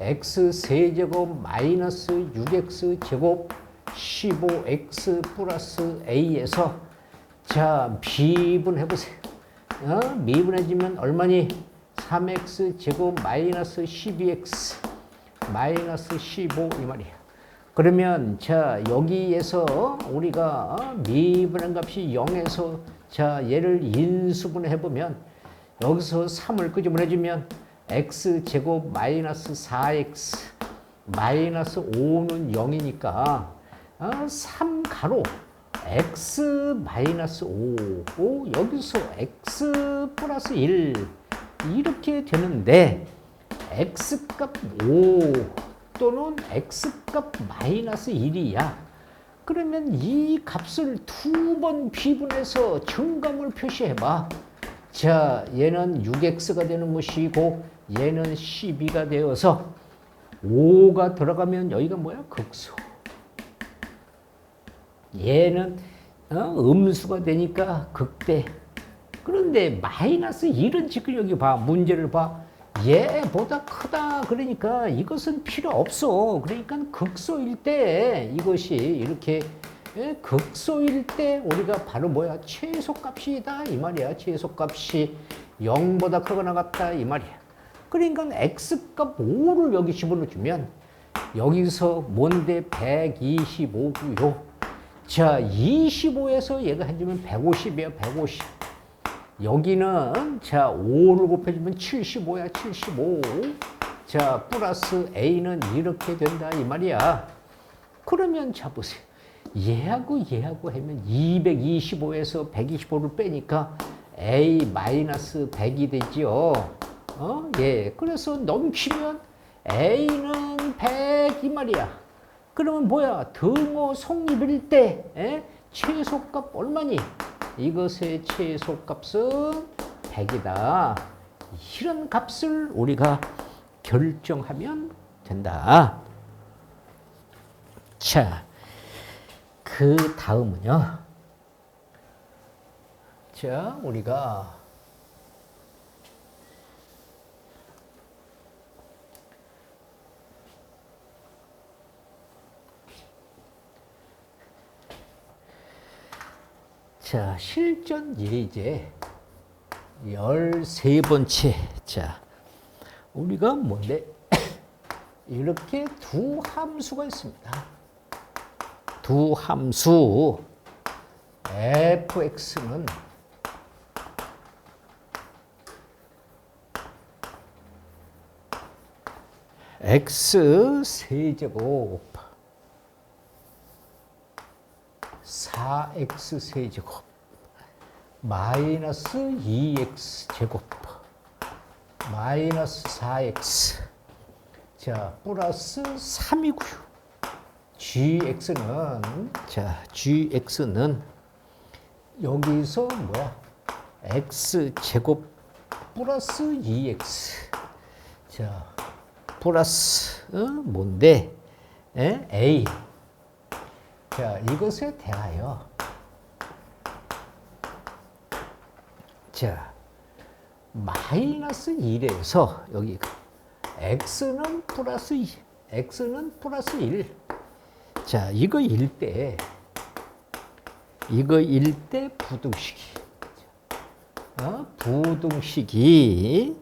Speaker 1: x 세제곱 마이너스 6x 제곱 15x 플러스 a에서 자 미분해보세요. 미분해지면 얼마니? 3x 제곱 마이너스 12x 마이너스 15 이 말이야. 그러면 자 여기에서 우리가 미분한 값이 0에서 자 얘를 인수분해 보면 여기서 3을 끄집어내주면 x제곱 마이너스 4x 마이너스 5는 0이니까 3 가로 x 마이너스 5 여기서 x 플러스 1 이렇게 되는데 x값 5 또는 x값 마이너스 1이야. 그러면 이 값을 두 번 비분해서 정감을 표시해봐. 자, 얘는 6x가 되는 것이고 얘는 12가 되어서 5가 들어가면 여기가 뭐야? 극소. 얘는 음수가 되니까 극대. 그런데 마이너스 1은 지금 여기 봐. 문제를 봐. 얘보다 크다. 그러니까 이것은 필요 없어. 그러니까 극소일 때 이것이 이렇게 극소일 때 우리가 바로 뭐야? 최소값이다 이 말이야. 최소값이 0보다 크거나 같다 이 말이야. 그러니까 x값 5를 여기 집어넣어주면 여기서 뭔데 125고요. 자, 25에서 얘가 해주면 150이야. 150. 여기는 자 5를 곱해주면 75야. 75. 자 플러스 a는 이렇게 된다 이 말이야. 그러면 자 보세요. 얘하고 하면 225에서 125를 빼니까 a 마이너스 100이 되죠. 예. 그래서 넘치면 a는 100 이 말이야. 그러면 뭐야? 등호 성립일 때 최소값 얼마니? 이것의 최소값은 100이다. 이런 값을 우리가 결정하면 된다. 자, 그 다음은요. 자, 우리가 자, 실전 예제 13번째. 자, 우리가 뭔데? 이렇게 두 함수가 있습니다. 두 함수 fx는 x 세제곱 4x 세제곱 마이너스 2x 제곱 마이너스 4x 자 플러스 3이고요. gx는 여기서 뭐야? x 제곱 플러스 2x 자 플러스 뭔데? a 자 이것에 대하여 자 마이너스 1에서 여기 x는 플러스 2 x는 플러스 1 자 이거 일 때 부등식이 부등식이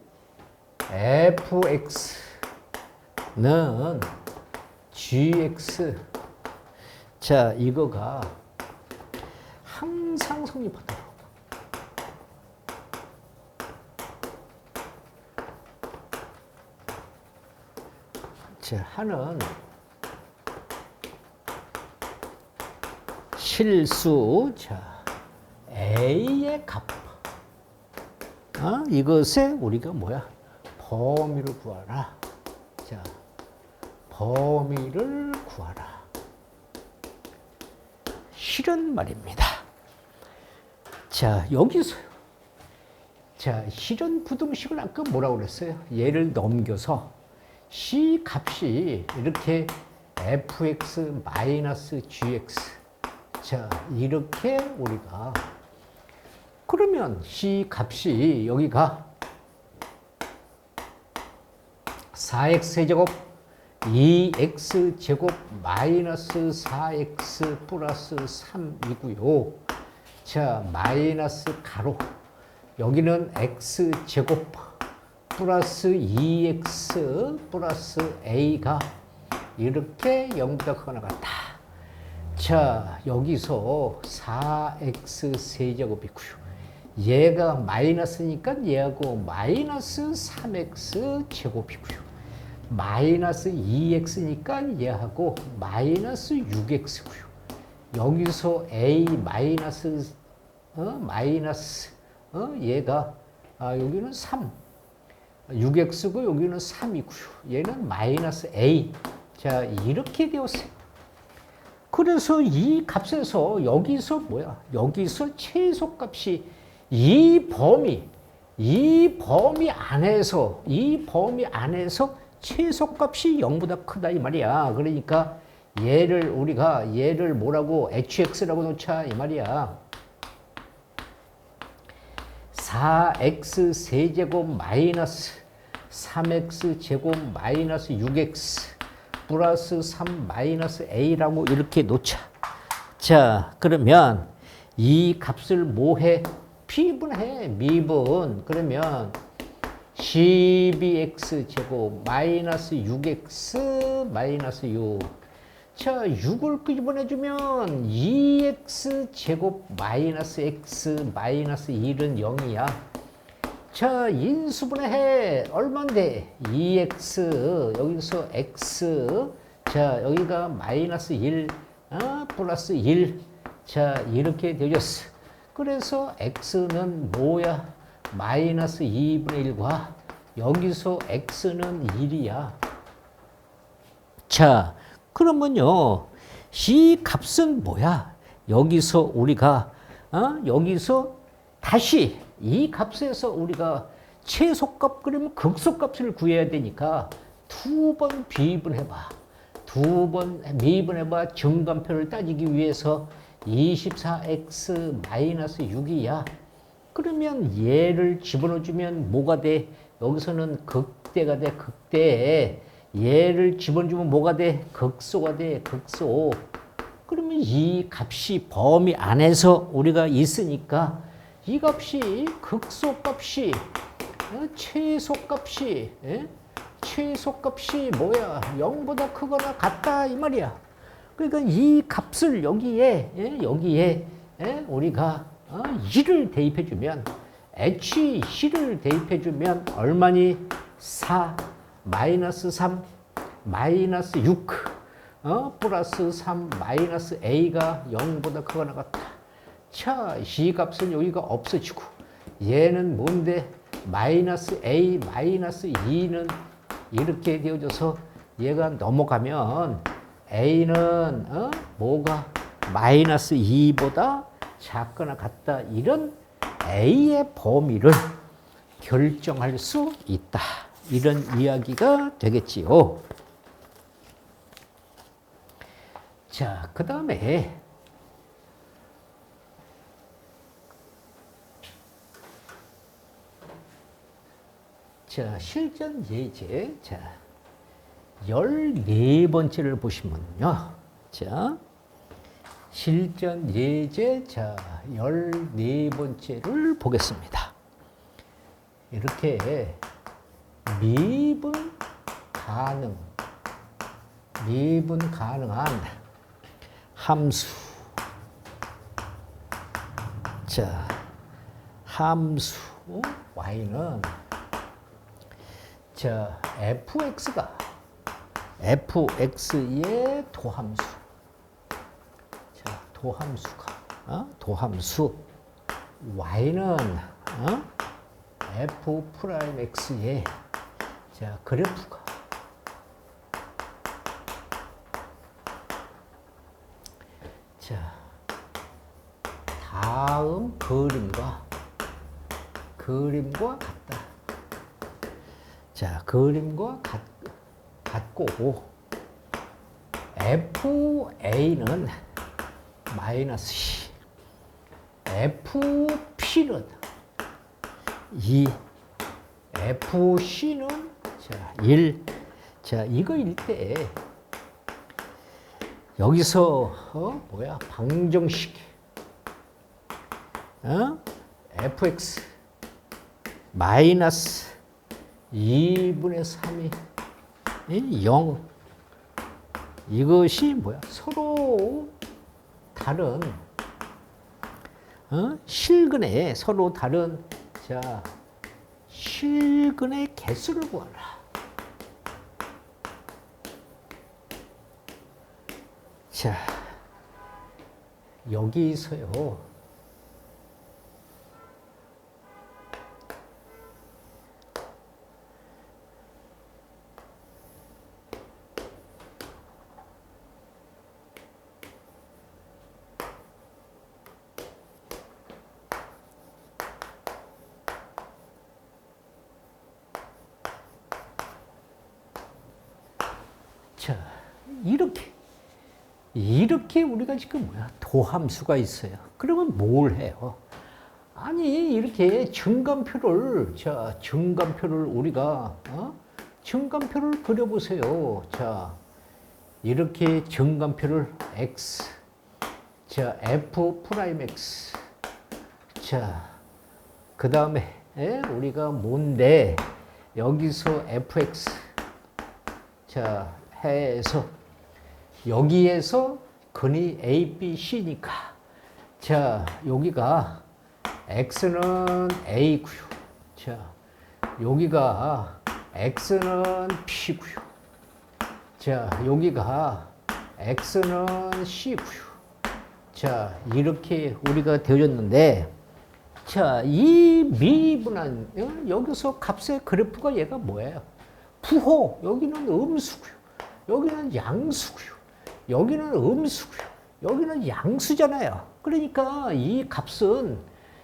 Speaker 1: fx는 gx 자 이거가 항상 성립하도록 자 하는 실수 자 a의 값 이것에 우리가 뭐야 범위를 구하라. 자 범위를 구하라. 이런 말입니다. 자 여기서요. 자 이런 부등식을 아까 뭐라고 그랬어요? 얘를 넘겨서 C 값이 이렇게 fx 마이너스 gx 자 이렇게 우리가 그러면 C 값이 여기가 4x 세제곱 2x 제곱 마이너스 4x 플러스 3이고요. 자 마이너스 가로 여기는 x 제곱 플러스 2x 플러스 a가 이렇게 0보다 크거나 같다. 자 여기서 4x 세제곱이고요. 얘가 마이너스니까 얘하고 마이너스 3x 제곱이고요. 마이너스 2x니까 얘하고 마이너스 6x고요. 여기서 a 마이너스 얘가 여기는 3 6x고 여기는 3이고요. 얘는 마이너스 a. 자, 이렇게 되었어요. 그래서 이 값에서 여기서 뭐야? 여기서 최소값이 이 범위 안에서 최소값이 0보다 크다 이 말이야. 그러니까 우리가 얘를 뭐라고 hx라고 놓자 이 말이야. 4x 세제곱 마이너스 3x 제곱 마이너스 6x 플러스 3 마이너스 a라고 이렇게 놓자. 자, 그러면 이 값을 뭐해? 비분해. 미분. 그러면 12x 제곱 마이너스 6x 마이너스 6. 자, 6을 끄집어내주면 2x 제곱 마이너스 x 마이너스 1은 0이야. 자, 인수분해해. 얼만데? 2x, 여기서 x. 자, 여기가 마이너스 1, 플러스 1. 자, 이렇게 되어졌어. 그래서 x는 뭐야? 마이너스 2분의 1과 여기서 x는 1이야. 자, 그러면요, 이 값은 뭐야? 여기서 우리가, 여기서 다시 이 값에서 우리가 최소값 그러면 극소값을 구해야 되니까 두 번 비분해봐. 두 번 미분해봐. 정관표를 따지기 위해서 24x-6이야. 그러면 얘를 집어넣어주면 뭐가 돼? 여기서는 극대가 돼, 극대. 얘를 집어넣어주면 뭐가 돼? 극소가 돼, 극소. 그러면 이 값이 범위 안에서 우리가 있으니까 이 값이 극소값이 최소값이 뭐야? 0보다 크거나 같다 이 말이야. 그러니까 이 값을 여기에 우리가 2를 대입해주면 hc를 대입해주면 얼마니? 4 마이너스 3 마이너스 6 플러스 3 마이너스 a가 0보다 크거나 같다. 자, 이 값은 여기가 없어지고 얘는 뭔데? 마이너스 a 마이너스 2는 이렇게 되어져서 얘가 넘어가면 a는 뭐가 마이너스 2보다 작거나 같다. 이런 a의 범위를 결정할 수 있다. 이런 이야기가 되겠지요. 자, 그 다음에 자, 실전 예제. 자, 14번째를 보시면요. 자, 실전 예제. 자, 14번째를 보겠습니다. 이렇게 미분 가능한 함수. 자, 함수 y는 자, fx의 도함수. 자, 도함수 y는 f'x의 자, 그래프가 자, 다음 그림과 같다. 자, 그림과 같고 FA는 마이너스 C, FP는 이 FC는 자, 1. 자, 이거일 때 여기서 뭐야? 방정식 fx 마이너스 2분의 3이 0. 이것이 뭐야? 서로 다른 실근의 서로 다른 자 실근의 개수를 구하라. 자 여기서요. 자, 이렇게 우리가 지금 도함수가 있어요. 그러면 뭘 해요? 아니, 이렇게 증감표를 우리가, 증감표를 그려보세요. 자, 이렇게 증감표를 x, 자, f 프라임 x. 자, 그 다음에, 우리가 뭔데, 여기서 fx. 자, 해서 여기에서 근이 A, B, C니까 자 여기가 X는 A고요. 자 여기가 X는 P고요. 자 여기가 X는 C고요. 자 이렇게 우리가 되어졌는데 자 이 미분한 여기서 값의 그래프가 얘가 뭐예요? 부호 여기는 음수고요. 여기는 양수고요. 여기는 음수고요. 여기는 양수잖아요. 그러니까 이 값은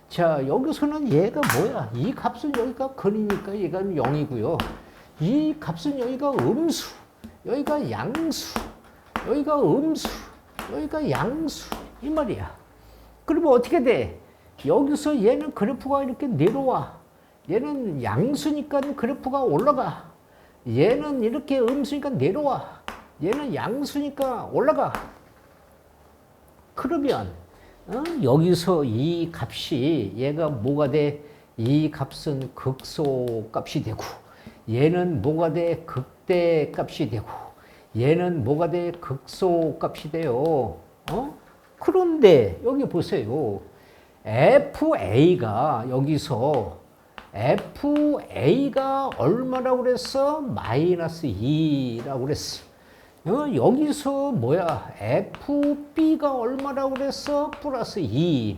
Speaker 1: 자 여기서는 얘가 뭐야? 이 값은 여기가 근이니까 얘가 0이고요. 이 값은 여기가 음수, 여기가 양수, 여기가 음수, 여기가 양수 이 말이야. 그러면 어떻게 돼? 여기서 얘는 그래프가 이렇게 내려와. 얘는 양수니까 그래프가 올라가. 얘는 이렇게 음수니까 내려와. 얘는 양수니까 올라가. 그러면 여기서 이 값이 얘가 뭐가 돼? 이 값은 극소 값이 되고 얘는 뭐가 돼? 극대 값이 되고 얘는 뭐가 돼? 극소 값이 돼요. 그런데 여기 보세요. FA가 여기서 FA가 얼마라고 그랬어? 마이너스 2라고 그랬어. 여기서 뭐야? FB가 얼마라고 그랬어? 플러스 2.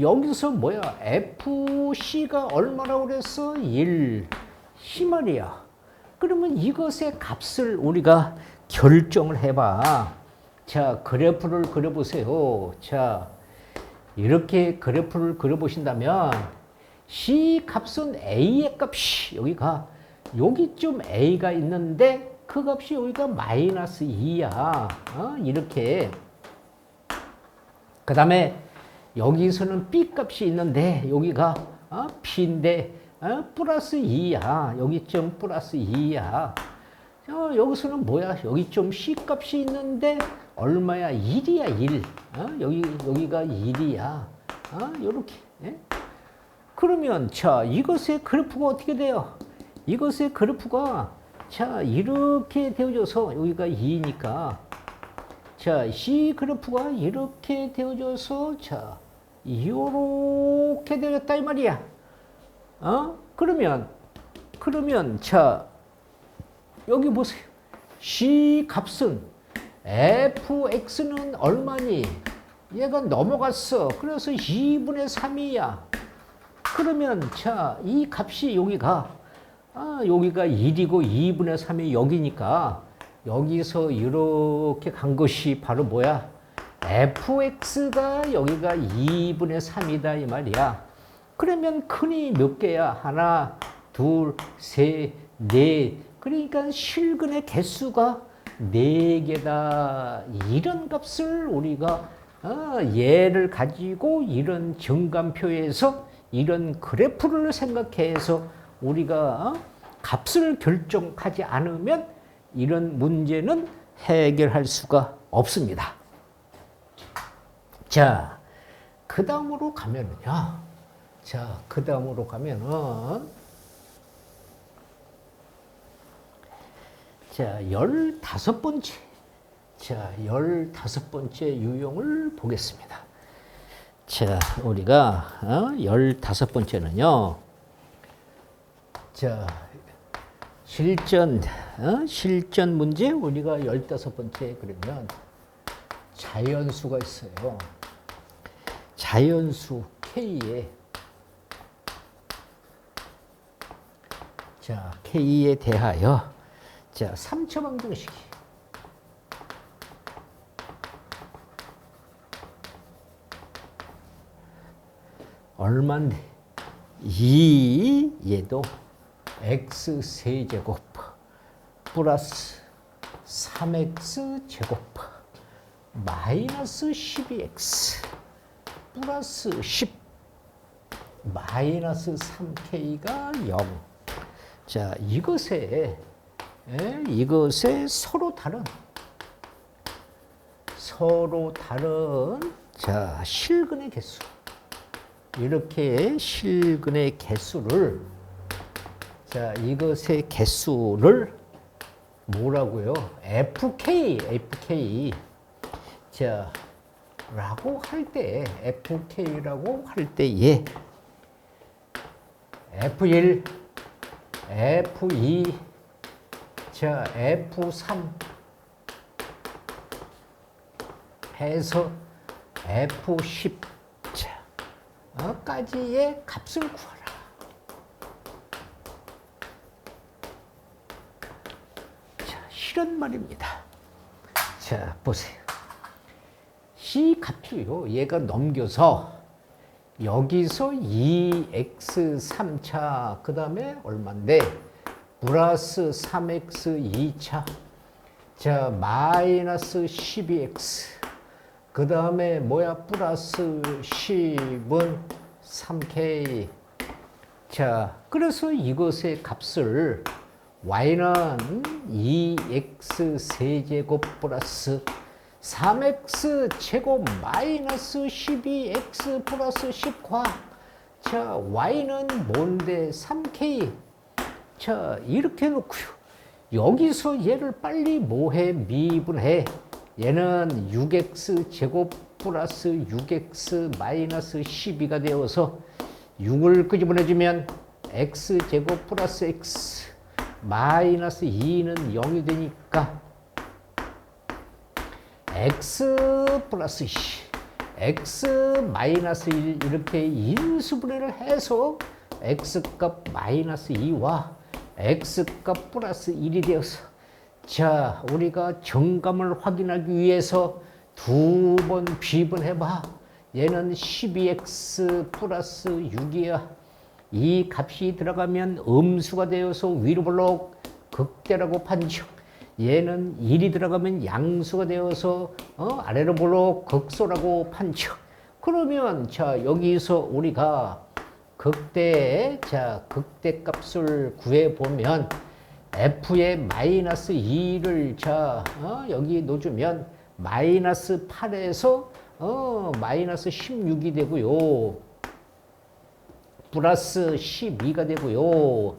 Speaker 1: 여기서 뭐야? FC가 얼마라고 그랬어? 1. 이 말이야. 그러면 이것의 값을 우리가 결정을 해봐. 자, 그래프를 그려보세요. 자, 이렇게 그래프를 그려보신다면 C 값은 A의 값이 여기가 여기쯤 A가 있는데 그 값이 여기가 마이너스 2야. 이렇게. 그 다음에 여기서는 B 값이 있는데 여기가 B인데 플러스 2야. 여기쯤 플러스 2야. 여기서는 뭐야? 여기쯤 C 값이 있는데 얼마야? 1이야, 1. 여기가 1이야. 요렇게. 예? 그러면 자, 이것의 그래프가 어떻게 돼요? 이것의 그래프가 자, 이렇게 되어져서 여기가 2니까 자, C 그래프가 이렇게 되어져서 자, 이렇게 되었다 이 말이야. 그러면 자, 여기 보세요. C 값은 fx는 얼마니? 얘가 넘어갔어. 그래서 2분의 3이야. 그러면 자, 이 값이 여기가 1이고 2분의 3이 여기니까 여기서 이렇게 간 것이 바로 뭐야? fx가 여기가 2분의 3이다 이 말이야. 그러면 근이 몇 개야? 하나, 둘, 셋, 넷. 그러니까 실근의 개수가 4개다. 이런 값을 우리가 얘를 가지고 이런 증감표에서 이런 그래프를 생각해서 우리가 값을 결정하지 않으면 이런 문제는 해결할 수가 없습니다. 자, 그 다음으로 가면은요. 자, 그 다음으로 가면은 자, 15번째. 자, 15번째 유형을 보겠습니다. 자, 우리가 15번째는요. 자, 실전 문제 우리가 15번째 그러면 자연수가 있어요. 자연수 K에 자, K에 대하여 자, 3차 방정식이 얼마인데? 얘도 x 세제곱 플러스 3x 제곱 마이너스 12x 플러스 10 마이너스 3k가 0. 자, 이것에 서로 다른 자, 실근의 개수. 이렇게 실근의 개수를 자, 이것의 개수를 뭐라고요? FK 자, 라고 할 때 FK라고 할 때에 F1 F2 자, F3 해서 F10 까지의 값을 구하라. 자, 이런 말입니다. 자, 보세요. 이 값이요. 얘가 넘겨서 여기서 2x3차 그 다음에 얼마인데 플러스 3x 2차 자 마이너스 12x 그 다음에 뭐야 플러스 10은 3k 자 그래서 이것의 값을 y는 2x 세제곱 플러스 3x 제곱 마이너스 12x 플러스 10과 자 y는 뭔데 3k 자 이렇게 놓고요 여기서 얘를 빨리 뭐해 미분해 얘는 6x 제곱 플러스 6x 마이너스 12가 되어서 6을 끄집어내주면 x 제곱 플러스 x 마이너스 2는 0이 되니까 x 플러스 2, x 마이너스 1 이렇게 인수분해를 해서 x값 마이너스 2와 x값 플러스 1이 되어서 자 우리가 정감을 확인하기 위해서 두 번 비분해봐. 얘는 12x 플러스 6이야. 이 값이 들어가면 음수가 되어서 위로 볼록 극대라고 판정. 얘는 1이 들어가면 양수가 되어서 아래로 볼록 극소라고 판정. 그러면 자 여기서 우리가 극대 값을 구해 보면 f의 마이너스 2를 자 여기 놓으면 마이너스 8에서 마이너스 16이 되고요. 플러스 12가 되고요.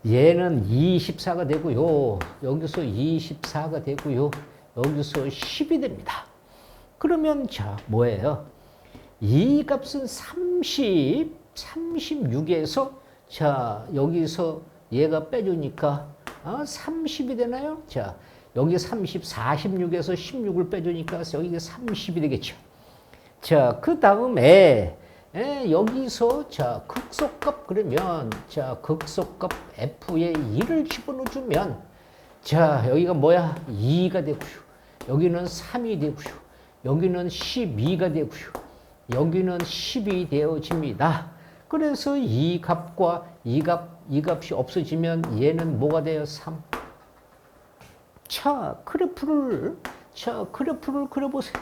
Speaker 1: 얘는 24가 되고요. 여기서 24가 되고요. 여기서 10이 됩니다. 그러면 자 뭐예요? 이 값은 36에서 자 여기서 얘가 빼주니까 30이 되나요? 자 여기 46에서 16을 빼주니까 여기가 30이 되겠죠. 자 그 다음에 여기서 자 극소값 그러면 자 극소값 f에 2를 집어넣어주면 자 여기가 뭐야 2가 되고요. 여기는 3이 되고요. 여기는 12가 되고요. 여기는 10이 되어집니다. 그래서 이 값과 이 값이 없어지면 얘는 뭐가 돼요? 3. 자, 그래프를 그려보세요.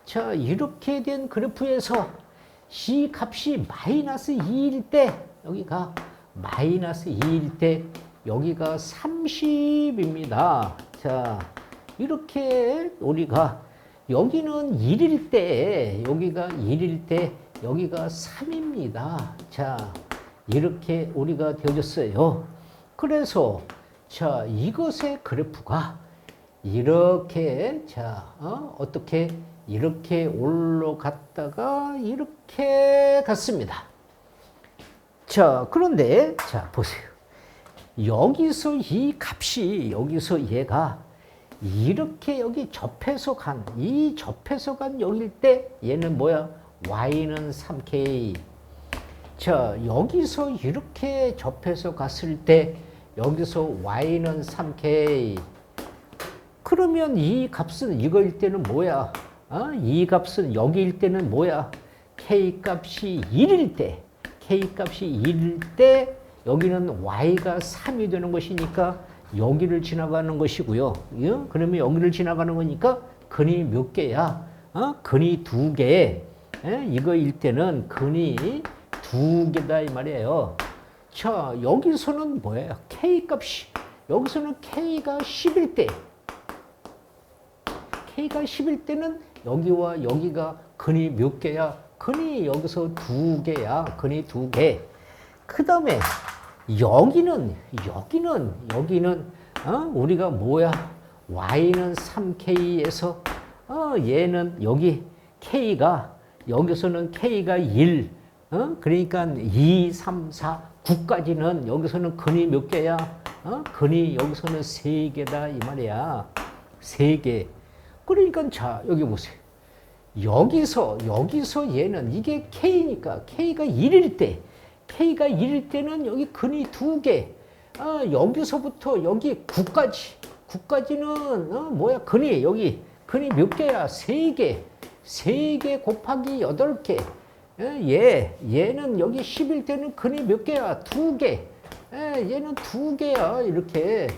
Speaker 1: 자, 이렇게 된 그래프에서 이 값이 마이너스 2일 때, 여기가 마이너스 2일 때, 여기가 30입니다. 자, 이렇게 우리가 여기는 1일 때, 여기가 1일 때, 여기가 3입니다. 자, 이렇게 우리가 되어졌어요. 그래서, 자, 이것의 그래프가 이렇게, 자, 어떻게 이렇게 올라갔다가 이렇게 갔습니다. 자, 그런데 자 보세요. 여기서 이 값이 여기서 얘가 이렇게 여기 접해서 간 이 접해서 간 여길 때 얘는 뭐야? y는 3k. 자, 여기서 이렇게 접해서 갔을 때 여기서 y는 3k. 그러면 이 값은 이거일 때는 뭐야? 이 값은 여기일 때는 뭐야? k 값이 1일 때, k 값이 1일 때 여기는 y가 3이 되는 것이니까 여기를 지나가는 것이고요. 그러면 여기를 지나가는 거니까 근이 몇 개야? 근이 2개. 이거일 때는 근이 2개다 이 말이에요. 자, 여기서는 뭐예요? k 값이 여기서는 k가 10일 때 k가 10일 때는 여기와 여기가 근이 몇 개야? 근이 여기서 2개야. 근이 2개. 그 다음에 여기는 우리가 뭐야? y는 3k에서 얘는 여기 k가 여기서는 k가 1 그러니까 2, 3, 4, 9까지는 여기서는 근이 몇 개야? 근이 여기서는 3개다 이 말이야. 3개. 그러니까 자 여기 보세요. 여기서 얘는 이게 k니까 k가 1일 때 k가 1일 때는 여기 근이 2개. 여기서부터 여기 9까지는 뭐야? 근이 여기 근이 몇 개야? 3개. 3개 곱하기 8개. 얘는 여기 10일 때는 근이 몇 개야? 2개. 얘는 2개야. 이렇게.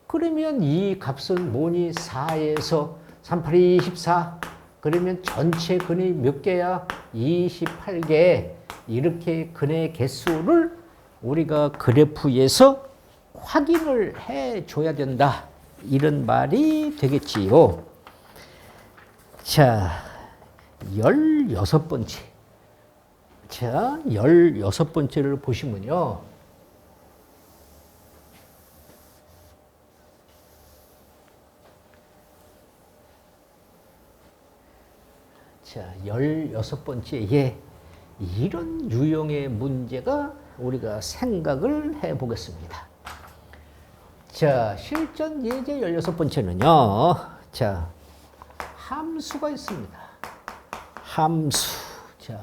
Speaker 1: 그러면 이 값은 뭐니? 4에서 3, 8, 24. 그러면 전체 근이 몇 개야? 28개. 이렇게 근의 개수를 우리가 그래프에서 확인을 해 줘야 된다. 이런 말이 되겠지요. 자, 16번째. 자, 16번째를 보시면요. 자, 16번째에 이런 유형의 문제가 우리가 생각을 해 보겠습니다. 자, 실전 예제 16번째는요. 자, 함수가 있습니다. 함수. 자,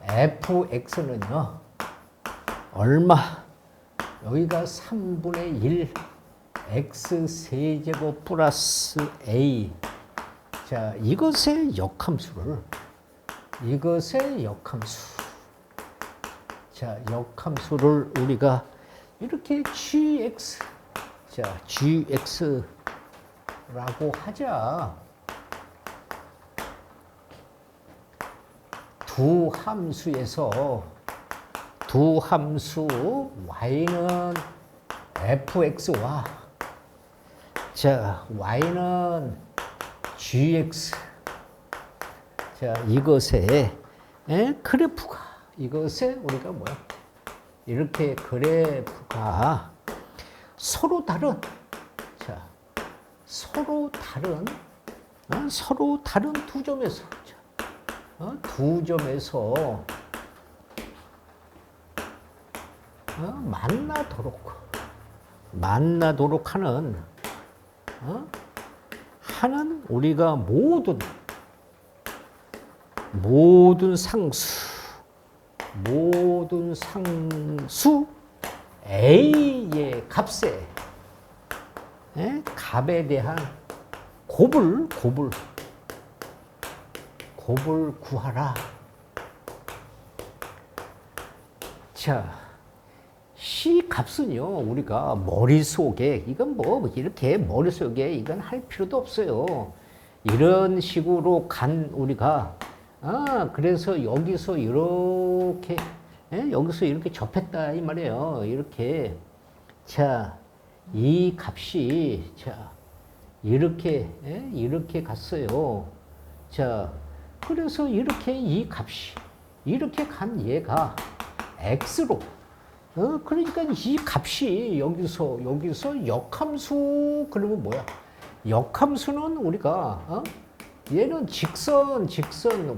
Speaker 1: fx는요. 얼마? 여기가 3분의 1 x 세제곱 플러스 a. 자, 이것의 역함수. 자, 역함수를 우리가 이렇게 gx. 자, gx라고 하자. 두 함수 y는 fx와 자, y는 gx. 자, 이것의 그래프가 이것의 우리가 뭐야? 이렇게 그래프가 서로 다른 자, 서로 다른 두 점에서 만나도록 하는 우리가 모든 상수 A의 값에 대한 곱을 구하라. 자, C 값은요, 우리가 머릿속에, 이건 뭐, 이렇게 머릿속에 이건 할 필요도 없어요. 이런 식으로 우리가, 그래서 여기서 이렇게, 여기서 이렇게 접했다, 이 말이에요. 이렇게. 자, 이 값이, 자, 이렇게 갔어요. 자, 그래서 이렇게 이 값이, 이렇게 간 얘가 x로, 그러니까 이 값이 여기서 역함수, 그러면 뭐야? 역함수는 우리가, 얘는 직선,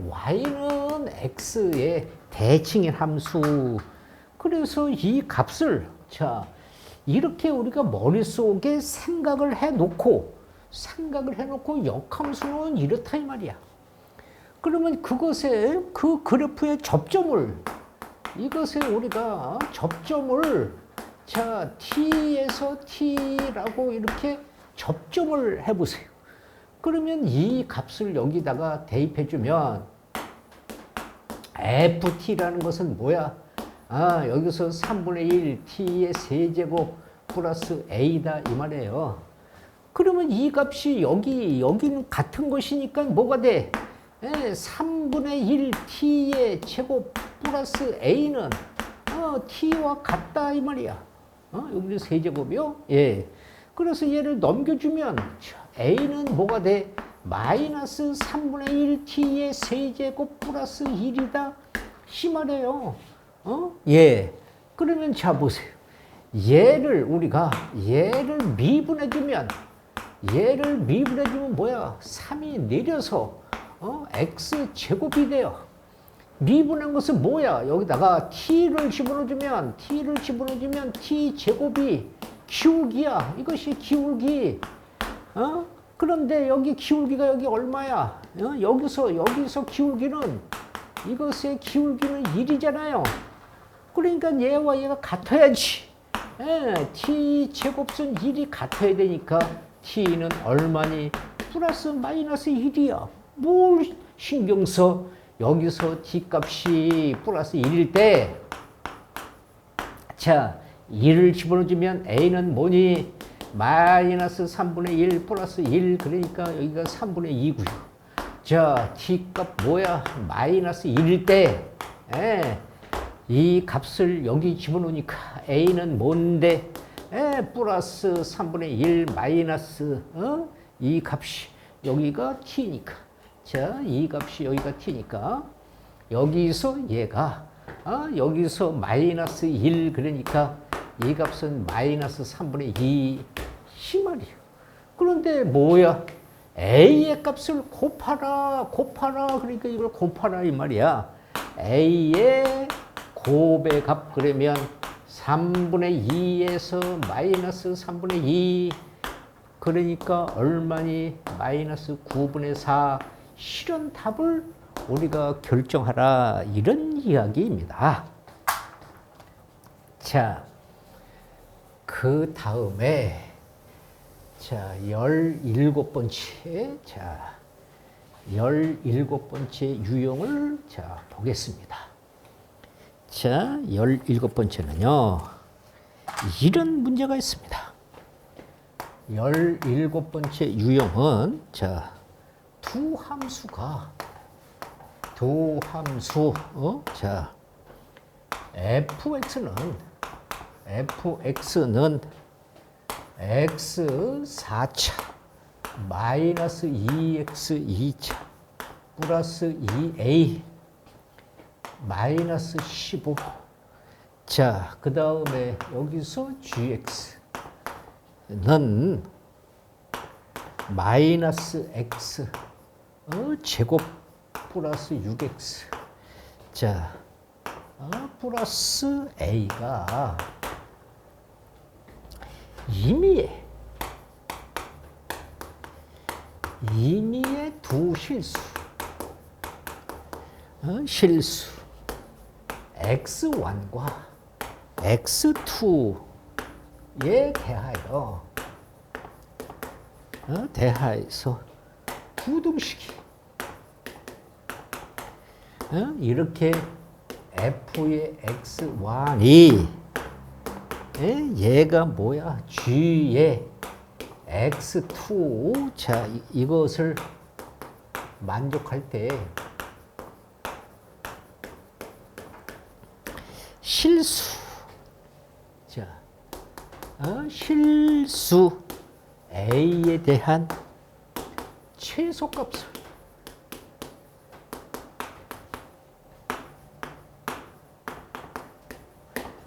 Speaker 1: y는 x의 대칭인 함수. 그래서 이 값을, 자, 이렇게 우리가 머릿속에 생각을 해놓고 역함수는 이렇다 이 말이야. 그러면 그것에, 그 그래프의 접점을, 이것에 우리가 접점을, 자, t에서 t라고 이렇게 접점을 해보세요. 그러면 이 값을 여기다가 대입해주면 ft라는 것은 뭐야? 아, 여기서 3분의 1 t의 세제곱 플러스 a다 이 말이에요. 그러면 이 값이 여기는 같은 것이니까 뭐가 돼? 3분의 1 t의 제곱 플러스 a는 t와 같다 이 말이야. 여기는 세제곱이요? 예. 그래서 얘를 넘겨주면 a는 뭐가 돼? 마이너스 3분의 1 t의 세제곱 플러스 1이다 이 말이에요. 예. 그러면 자 보세요. 얘를 미분해주면 뭐야? 3이 내려서 x제곱이 돼요. 미분한 것은 뭐야? 여기다가 t를 집어넣어주면 t제곱이 기울기야. 이것이 기울기. 그런데 여기 기울기가 여기 얼마야? 여기서 기울기는, 이것의 기울기는 1이잖아요. 그러니까 얘와 얘가 같아야지. t제곱은 1이 같아야 되니까 t는 얼마니? 플러스 마이너스 1이야. 뭘 신경 써? 여기서 t값이 플러스 1일 때, 자, 1을 집어넣어주면 a는 뭐니? 마이너스 3분의 1 플러스 1, 그러니까 여기가 3분의 2고요. 자, t값 뭐야? 마이너스 1일 때, 이 값을 여기 집어넣으니까 a는 뭔데? 플러스 3분의 1 마이너스, 이 값이 여기가 t니까. 자, 이 값이 여기가 t니까 여기서 얘가 여기서 마이너스 1, 그러니까 이 값은 마이너스 3분의 2 이 말이에요. 그런데 뭐야? a의 값을 곱하라. 그러니까 이걸 곱하라 이 말이야. a의 곱의 값, 그러면 3분의 2에서 마이너스 3분의 2, 그러니까 얼마니? 마이너스 9분의 4. 실현 답을 우리가 결정하라, 이런 이야기입니다. 자, 그 다음에, 자, 17번째, 자, 17번째 유형을 자, 보겠습니다. 자, 17번째는요, 이런 문제가 있습니다. 17번째 유형은, 자, 두 함수, 자, fx는 x 4차 마이너스 2x 2차 플러스 2a 마이너스 15. 자, 그 다음에 여기서 gx는 마이너스 x 제곱 플러스 6x. 자, 플러스 a가 임의의 두 실수 x1과 x2에 대하여서 부등식이 이렇게 f의 x1이 얘가 뭐야? g의 x2. 자, 이것을 만족할 때 실수. 자, 실수 a에 대한 최소값을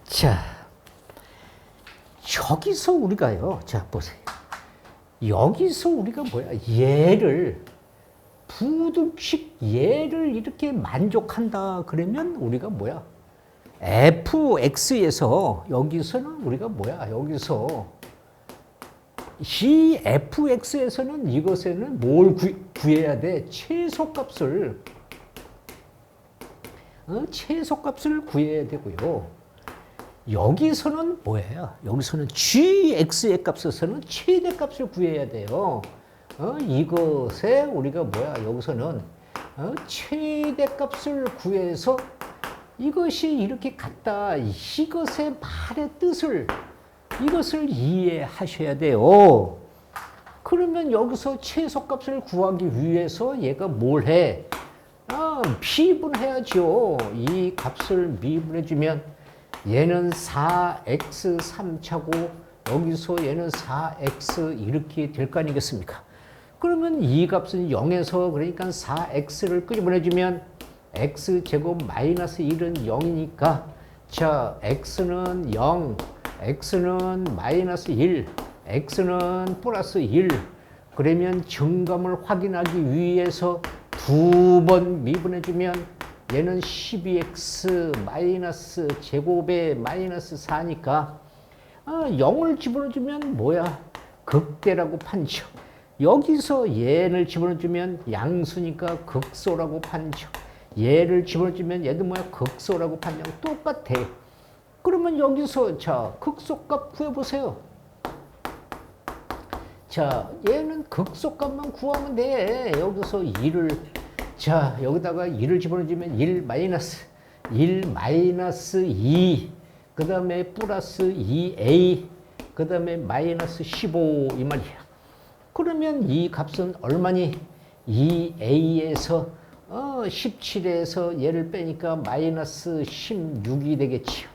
Speaker 1: 자, 여기서 우리가요. 자, 보세요. 여기서 우리가 뭐야? 얘를 부등식 얘를 이렇게 만족한다 그러면 우리가 뭐야? fx에서 여기서는 우리가 뭐야? 여기서 이 fx에서는 이것에는 뭘 구해야 돼? 최소값을 최소값을 구해야 되고요. 여기서는 뭐예요? 여기서는 gx의 값에서는 최대값을 구해야 돼요. 이것에 우리가 뭐야? 여기서는 최대값을 구해서 이것이 이렇게 같다. 이것의 말의 뜻을 이것을 이해하셔야 돼요. 그러면 여기서 최소값을 구하기 위해서 얘가 뭘 해? 미분해야죠. 이 값을 미분해주면 얘는 4x 3차고 여기서 얘는 4x 이렇게 될 거 아니겠습니까? 그러면 이 값은 0에서 그러니까 4x를 끄집어내주면 x제곱 마이너스 1은 0이니까 자 x는 0, x는 마이너스 1, x는 플러스 1 그러면 정감을 확인하기 위해서 두 번 미분해주면 얘는 12x 마이너스 제곱에 마이너스 4니까 0을 집어넣어주면 뭐야? 극대라고 판죠. 여기서 얘를 집어넣어주면 양수니까 극소라고 판죠. 얘를 집어넣어주면 얘도 뭐야? 극소라고 판정 똑같아. 그러면 여기서 자 극소값 구해보세요. 자 얘는 극소값만 구하면 돼. 여기서 2를 자 여기다가 2를 집어넣어주면 1 마이너스 2 그 다음에 플러스 2a 그 다음에 마이너스 15 이 말이야. 그러면 이 값은 얼마니? 2a에서 17에서 얘를 빼니까 마이너스 16이 되겠지요.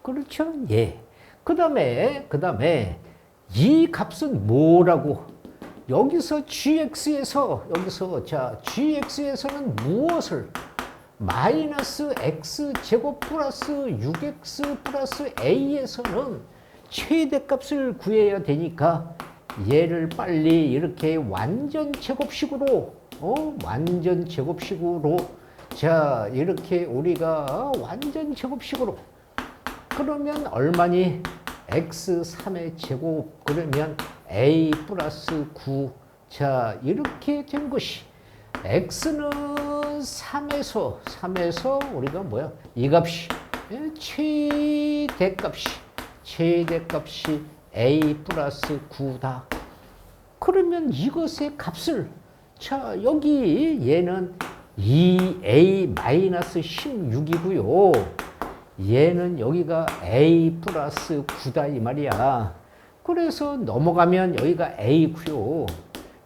Speaker 1: 그렇죠? 예. 그 다음에 이 값은 뭐라고? 여기서 gx에서 자 gx에서는 무엇을? 마이너스 x 제곱 플러스 6x 플러스 a에서는 최대값을 구해야 되니까 얘를 빨리 이렇게 완전 제곱식으로 자 이렇게 우리가 완전 제곱식으로 그러면 얼마니? x3의 제곱 그러면 a 플러스 9 자 이렇게 된 것이 x는 3에서 우리가 뭐야? 이 값이 최대값이 a 플러스 9다. 그러면 이것의 값을 자 여기 얘는 2a 마이너스 16이고요. 얘는 여기가 a 플러스 9다 이 말이야. 그래서 넘어가면 여기가 a고요.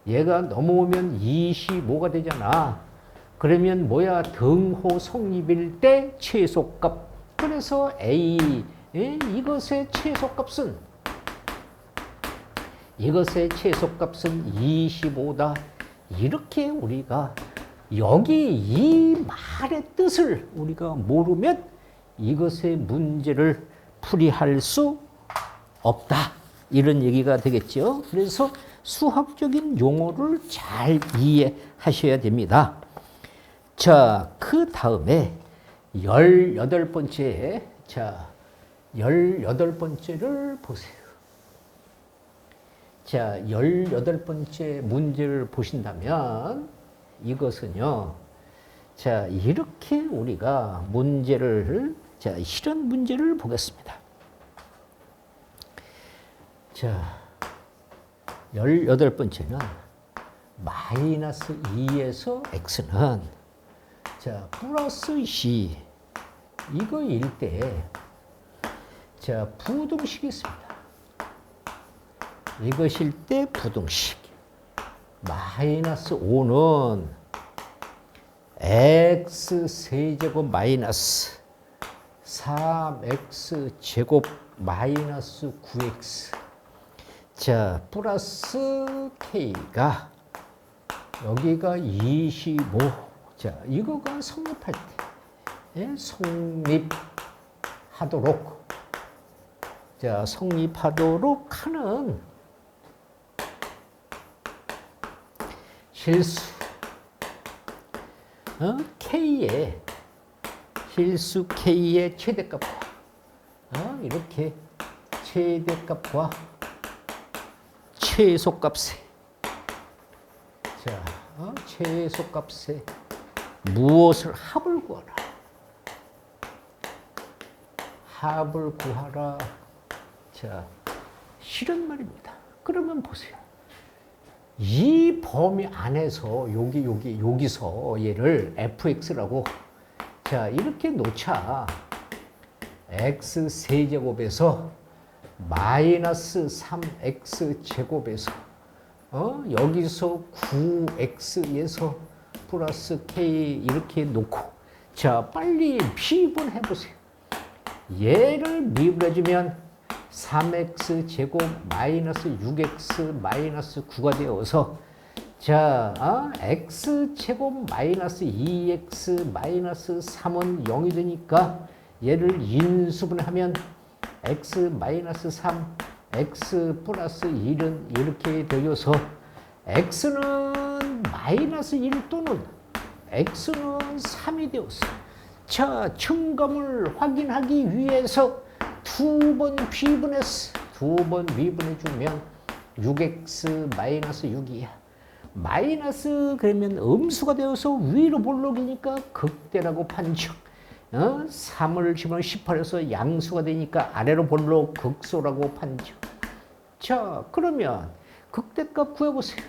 Speaker 1: 얘가 넘어오면 25가 되잖아. 그러면 뭐야? 등호 성립일 때 최소값. 그래서 a 이것의 최소값은 25다. 이렇게 우리가 여기 이 말의 뜻을 우리가 모르면 이것의 문제를 풀이할 수 없다. 이런 얘기가 되겠죠. 그래서 수학적인 용어를 잘 이해하셔야 됩니다. 자, 그 다음에 18번째, 자, 18번째를 보세요. 자, 18번째 문제를 보신다면 이것은요, 자, 이렇게 우리가 문제를, 자, 이런 문제를 보겠습니다. 자, 18번째는 마이너스 2에서 x는 자, 플러스 c 이거일 때 자, 부등식이 있습니다. 이것일 때 부등식 마이너스 5는 x 세제곱 마이너스 3x 제곱 마이너스 9x 자 플러스 k가 여기가 25 자 이거가 성립할 때 성립하도록 자 성립하도록 하는 실수 K의 실수 K의 최대값과 이렇게 최대값과 최소값에 최소값에 무엇을 합을 구하라. 합을 구하라. 자, 실은 말입니다. 그러면 보세요. 이 범위 안에서 여기서 얘를 fx라고 자 이렇게 놓자. x 세제곱에서 마이너스 3x 제곱에서 여기서 9x에서 플러스 k 이렇게 놓고 자 빨리 미분해 보세요. 얘를 미분해주면 3x 제곱 마이너스 6x 마이너스 9가 되어서 자 x 제곱 마이너스 2x 마이너스 3은 0이 되니까 얘를 인수분하면 x 마이너스 3 x 플러스 1은 이렇게 되어서 x는 마이너스 1 또는 x는 3이 되었어. 자, 증감을 확인하기 위해서 두 번 비분했어. 두 번 비분해주면 6x 마이너스 6이야. 마이너스 그러면 음수가 되어서 위로 볼록이니까 극대라고 판정. 3을 집어넣으면 18에서 양수가 되니까 아래로 볼록 극소라고 판정. 자, 그러면 극대값 구해보세요.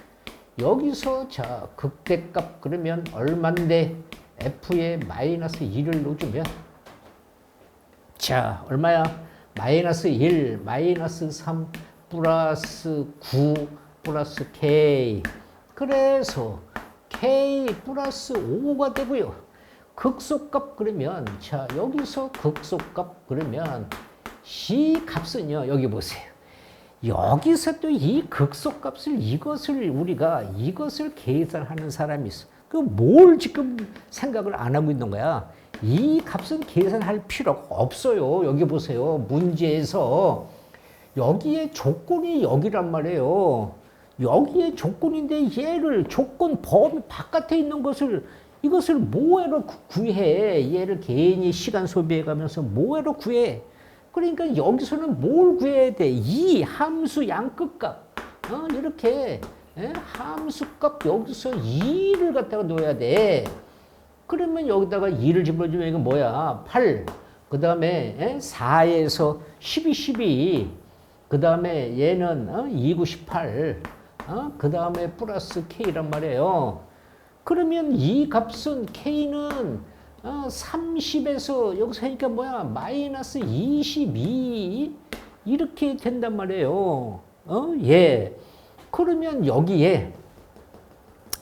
Speaker 1: 여기서 자 극대값 그러면 얼만데 f에 마이너스 1을 넣어주면 자 얼마야? 마이너스 1, 마이너스 3, 플러스 9, 플러스 k. 그래서 k 플러스 5가 되고요. 극소값 그러면 자 여기서 극소값 그러면 c 값은요 여기 보세요. 여기서 또 이 극소값을 우리가 이것을 계산하는 사람이 있어. 그 뭘 지금 생각을 안 하고 있는 거야? 이 값은 계산할 필요가 없어요. 여기 보세요. 문제에서 여기에 조건이 여기란 말이에요. 여기에 조건인데 얘를 조건 범위 바깥에 있는 이것을 뭐하러 구해? 얘를 괜히 시간 소비해 가면서 뭐하러 구해? 그러니까 여기서는 뭘 구해야 돼? 이 함수 양끝값. 이렇게 함수값 여기서 2를 갖다가 넣어야 돼. 그러면 여기다가 2를 집어주면 이거 뭐야? 8. 그 다음에 4에서 12. 그 다음에 얘는 2, 9, 18. 그 다음에 플러스 K란 말이에요. 그러면 이 값은 K는 30에서 여기서 하니까 뭐야? 마이너스 22 이렇게 된단 말이에요. 예. 그러면 여기에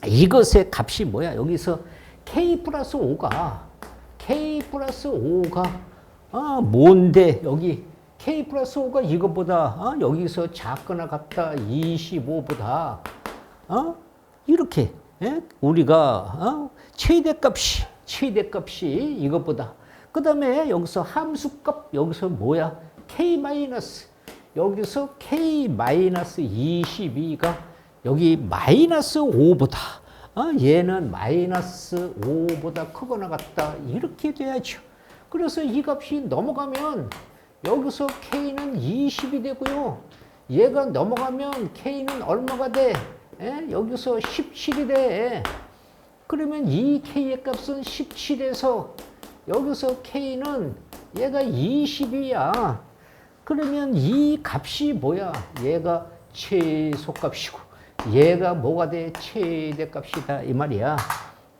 Speaker 1: 이것의 값이 뭐야? 여기서 K 플러스 5가 뭔데? 여기 K 플러스 5가 이것보다 여기서 작거나 같다 25보다 이렇게 우리가 최대값이 이것보다 그 다음에 여기서 함수값 여기서 뭐야? K 마이너스 여기서 K 마이너스 22가 여기 마이너스 5보다 얘는 마이너스 5보다 크거나 같다 이렇게 돼야죠. 그래서 이 값이 넘어가면 여기서 K는 20이 되고요. 얘가 넘어가면 K는 얼마가 돼? 여기서 17이 돼. 그러면 이 K의 값은 17에서 여기서 K는 얘가 20이야. 그러면 이 값이 뭐야? 얘가 최소값이고 얘가 뭐가 돼? 최대값이다 이 말이야.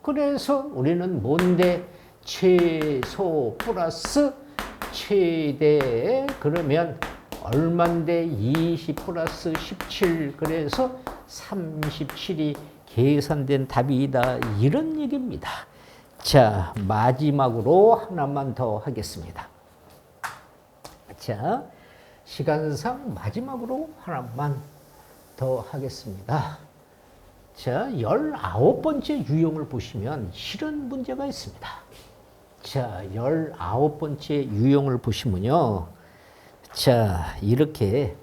Speaker 1: 그래서 우리는 뭔데? 최소 플러스 최대 그러면 얼만데? 20 플러스 17 그래서 37이 계산된 답이다 이런 얘기입니다. 자 마지막으로 하나만 더 하겠습니다. 자 시간상 마지막으로 하나만 더 하겠습니다. 자 19번째 유형을 보시면 이런 문제가 있습니다. 자 19번째 유형을 보시면요. 자 이렇게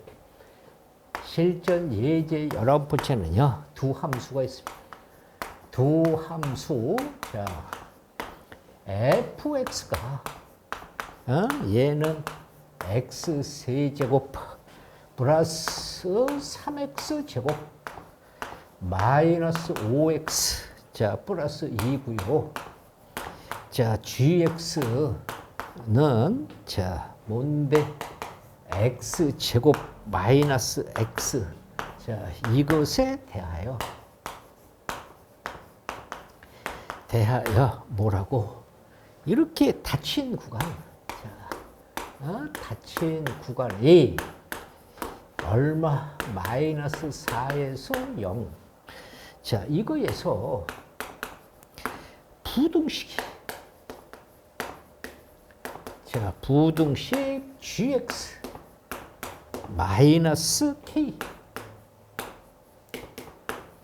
Speaker 1: 실전 예제 19번째는요. 두 함수가 있습니다. 두 함수, 자, fx가, 얘는 x 세제곱 플러스 3x 제곱 마이너스 5x, 자, 플러스 2고요. 자, gx는, 자, 뭔데? x 제곱 마이너스 x. 자, 이것에 대하여 뭐라고? 이렇게 닫힌 구간. 자, 닫힌 구간이 얼마? 마이너스 4에서 0. 자, 이거에서 부등식이. 자, 부등식 gx 마이너스 k.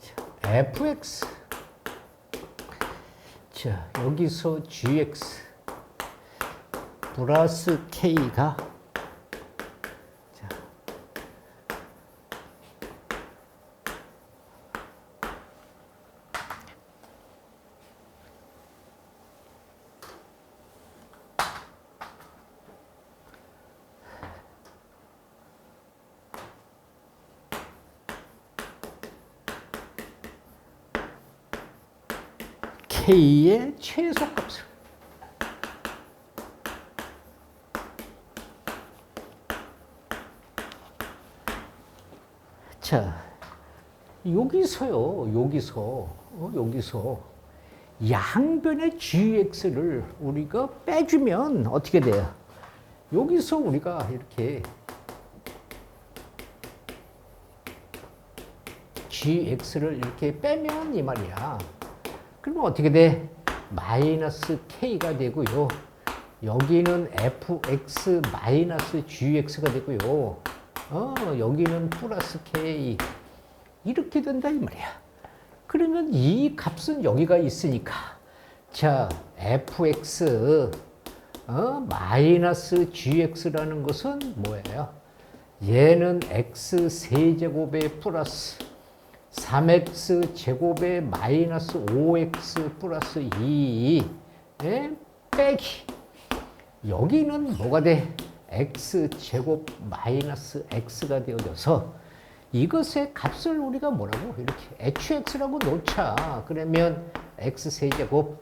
Speaker 1: 자, fx. 자, 여기서 gx 플러스 k가, 자, k의 최소값을, 자, 여기서 양변의 gx를 우리가 빼주면 어떻게 돼요? 여기서 우리가 이렇게 gx를 이렇게 빼면 이 말이야. 그러면 어떻게 돼? 마이너스 k가 되고요. 여기는 fx 마이너스 gx가 되고요. 여기는 플러스 k. 이렇게 된다 이 말이야. 그러면 이 값은 여기가 있으니까, 자, fx 마이너스 gx라는 것은 뭐예요? 얘는 x 세제곱에 플러스 3x 제곱에 마이너스 5x 플러스 2 빼기, 여기는 뭐가 돼? x 제곱 마이너스 x가 되어져서 이것의 값을 우리가 뭐라고? 이렇게 hx라고 놓자. 그러면 x 세제곱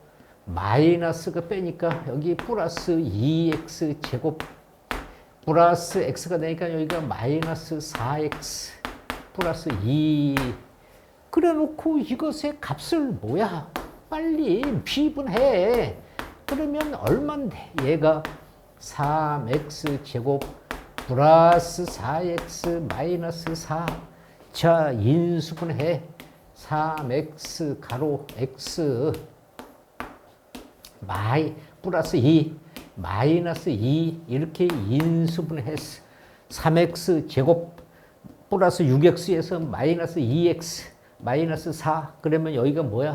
Speaker 1: 마이너스가 빼니까 여기 플러스 2x 제곱 플러스 x가 되니까 여기가 마이너스 4x 플러스 2. 그래 놓고 이것의 값을 뭐야? 빨리 비분해. 그러면 얼만데? 얘가 3x 제곱 플러스 4x 마이너스 4. 자, 인수분해. 3x 가로 x 플러스 2 마이너스 2 이렇게 인수분해했어. 3x 제곱 플러스 6x에서 마이너스 2x 마이너스 4. 그러면 여기가 뭐야?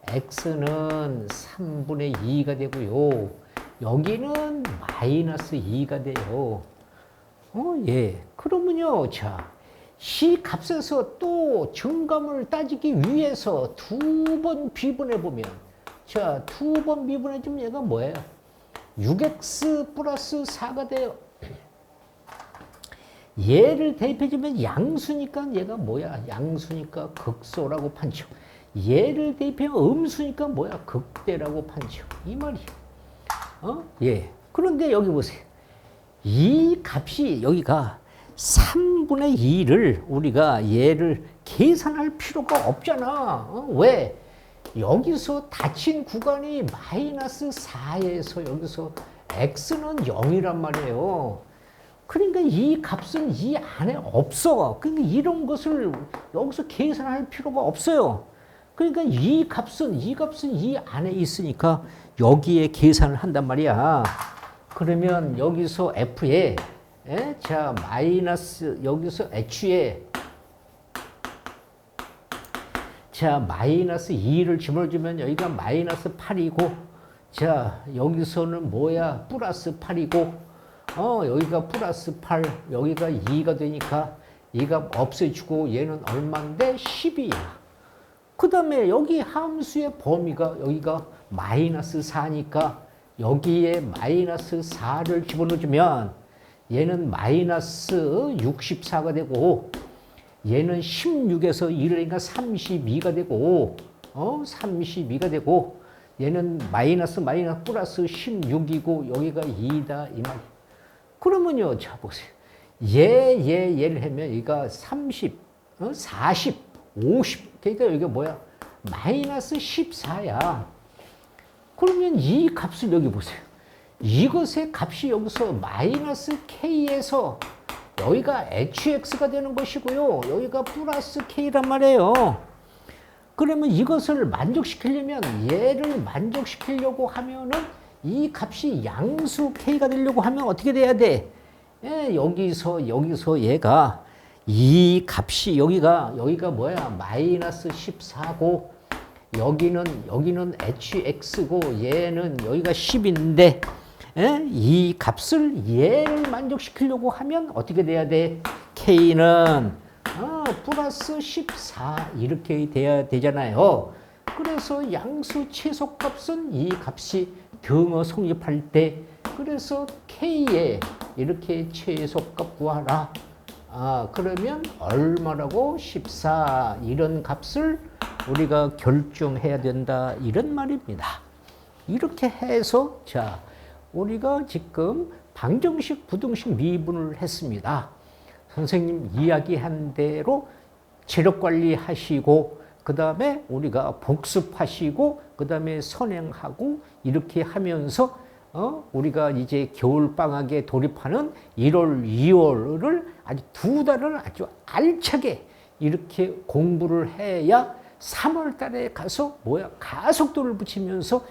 Speaker 1: x는 3분의 2가 되고요. 여기는 마이너스 2가 돼요. 예. 그러면요, 자, 이 값에서 또 증감을 따지기 위해서 두 번 비분해 보면, 자, 두 번 비분해 주면 얘가 뭐예요? 6x 플러스 4가 돼요. 얘를 대입해주면 양수니까 얘가 뭐야? 양수니까 극소라고 판죠. 얘를 대입하면 음수니까 뭐야? 극대라고 판죠. 이 말이에요. 예. 그런데 여기 보세요. 이 값이 여기가 3분의 2를 우리가 얘를 계산할 필요가 없잖아. 왜? 여기서 닫힌 구간이 마이너스 4에서 여기서 x는 0이란 말이에요. 그러니까 이 값은 이 안에 없어. 그러니까 이런 것을 여기서 계산할 필요가 없어요. 그러니까 이 값은 이 안에 있으니까 여기에 계산을 한단 말이야. 그러면 여기서 f에 자, 마이너스 여기서 h에 자, 마이너스 2를 집어주면 여기가 마이너스 8이고, 자, 여기서는 뭐야? 플러스 8이고, 여기가 플러스 8, 여기가 2가 되니까 2가 없애주고 얘는 얼마인데? 10이야. 그 다음에 여기 함수의 범위가 여기가 마이너스 4니까 여기에 마이너스 4를 집어넣어주면 얘는 마이너스 64가 되고 얘는 16에서 1이니까 32가 되고 32가 되고 얘는 마이너스 플러스 16이고 여기가 2다 이 말. 그러면요, 자 보세요. 얘를 하면 여기가 30, 40, 50. 그러니까 여기가 뭐야? 마이너스 14야. 그러면 이 값을 여기 보세요. 이것의 값이 여기서 마이너스 K에서 여기가 HX가 되는 것이고요. 여기가 플러스 K란 말이에요. 그러면 이것을 만족시키려면 얘를 만족시키려고 하면은 이 값이 양수 K가 되려고 하면 어떻게 돼야 돼? 여기서 얘가 이 값이 여기가 뭐야? 마이너스 14고 여기는 HX고 얘는 여기가 10인데 이 값을 얘를 만족시키려고 하면 어떻게 돼야 돼? K는 플러스 14 이렇게 돼야 되잖아요. 그래서 양수 최소값은 이 값이 등호 성립할 때 그래서 K에 이렇게 최소값 구하라. 그러면 얼마라고? 14 이런 값을 우리가 결정해야 된다 이런 말입니다. 이렇게 해서 자 우리가 지금 방정식, 부등식 미분을 했습니다. 선생님 이야기한 대로 체력 관리하시고 그 다음에 우리가 복습하시고 그 다음에 선행하고 이렇게 하면서 우리가 이제 겨울방학에 돌입하는 1월, 2월을 아주 2달을 아주 알차게 이렇게 공부를 해야 3월 달에 가서 가속도를 붙이면서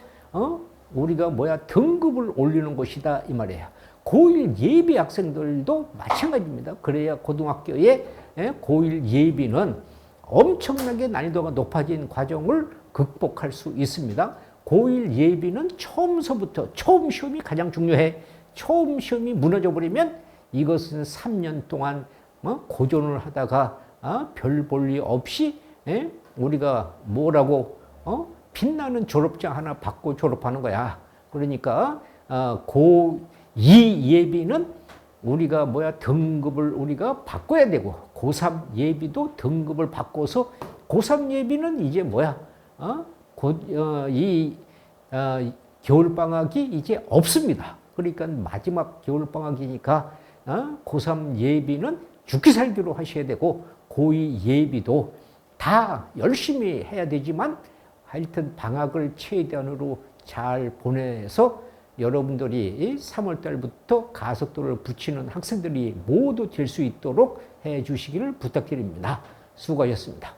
Speaker 1: 우리가 등급을 올리는 것이다 이 말이에요. 고1 예비 학생들도 마찬가지입니다. 그래야 고등학교에 고1 예비는 엄청나게 난이도가 높아진 과정을 극복할 수 있습니다. 고1 예비는 처음서부터 처음 시험이 가장 중요해. 처음 시험이 무너져 버리면 이것은 3년 동안 고전을 하다가 별 볼 일 없이 우리가 뭐라고 빛나는 졸업장 하나 받고 졸업하는 거야. 그러니까 고2 예비는 우리가 등급을 우리가 바꿔야 되고 고3 예비도 등급을 바꿔서 고3 예비는 이제 겨울방학이 이제 없습니다. 그러니까 마지막 겨울방학이니까 고3 예비는 죽기 살기로 하셔야 되고 고2 예비도 다 열심히 해야 되지만 하여튼 방학을 최대한으로 잘 보내서 여러분들이 3월 달부터 가속도를 붙이는 학생들이 모두 될 수 있도록 해 주시기를 부탁드립니다. 수고하셨습니다.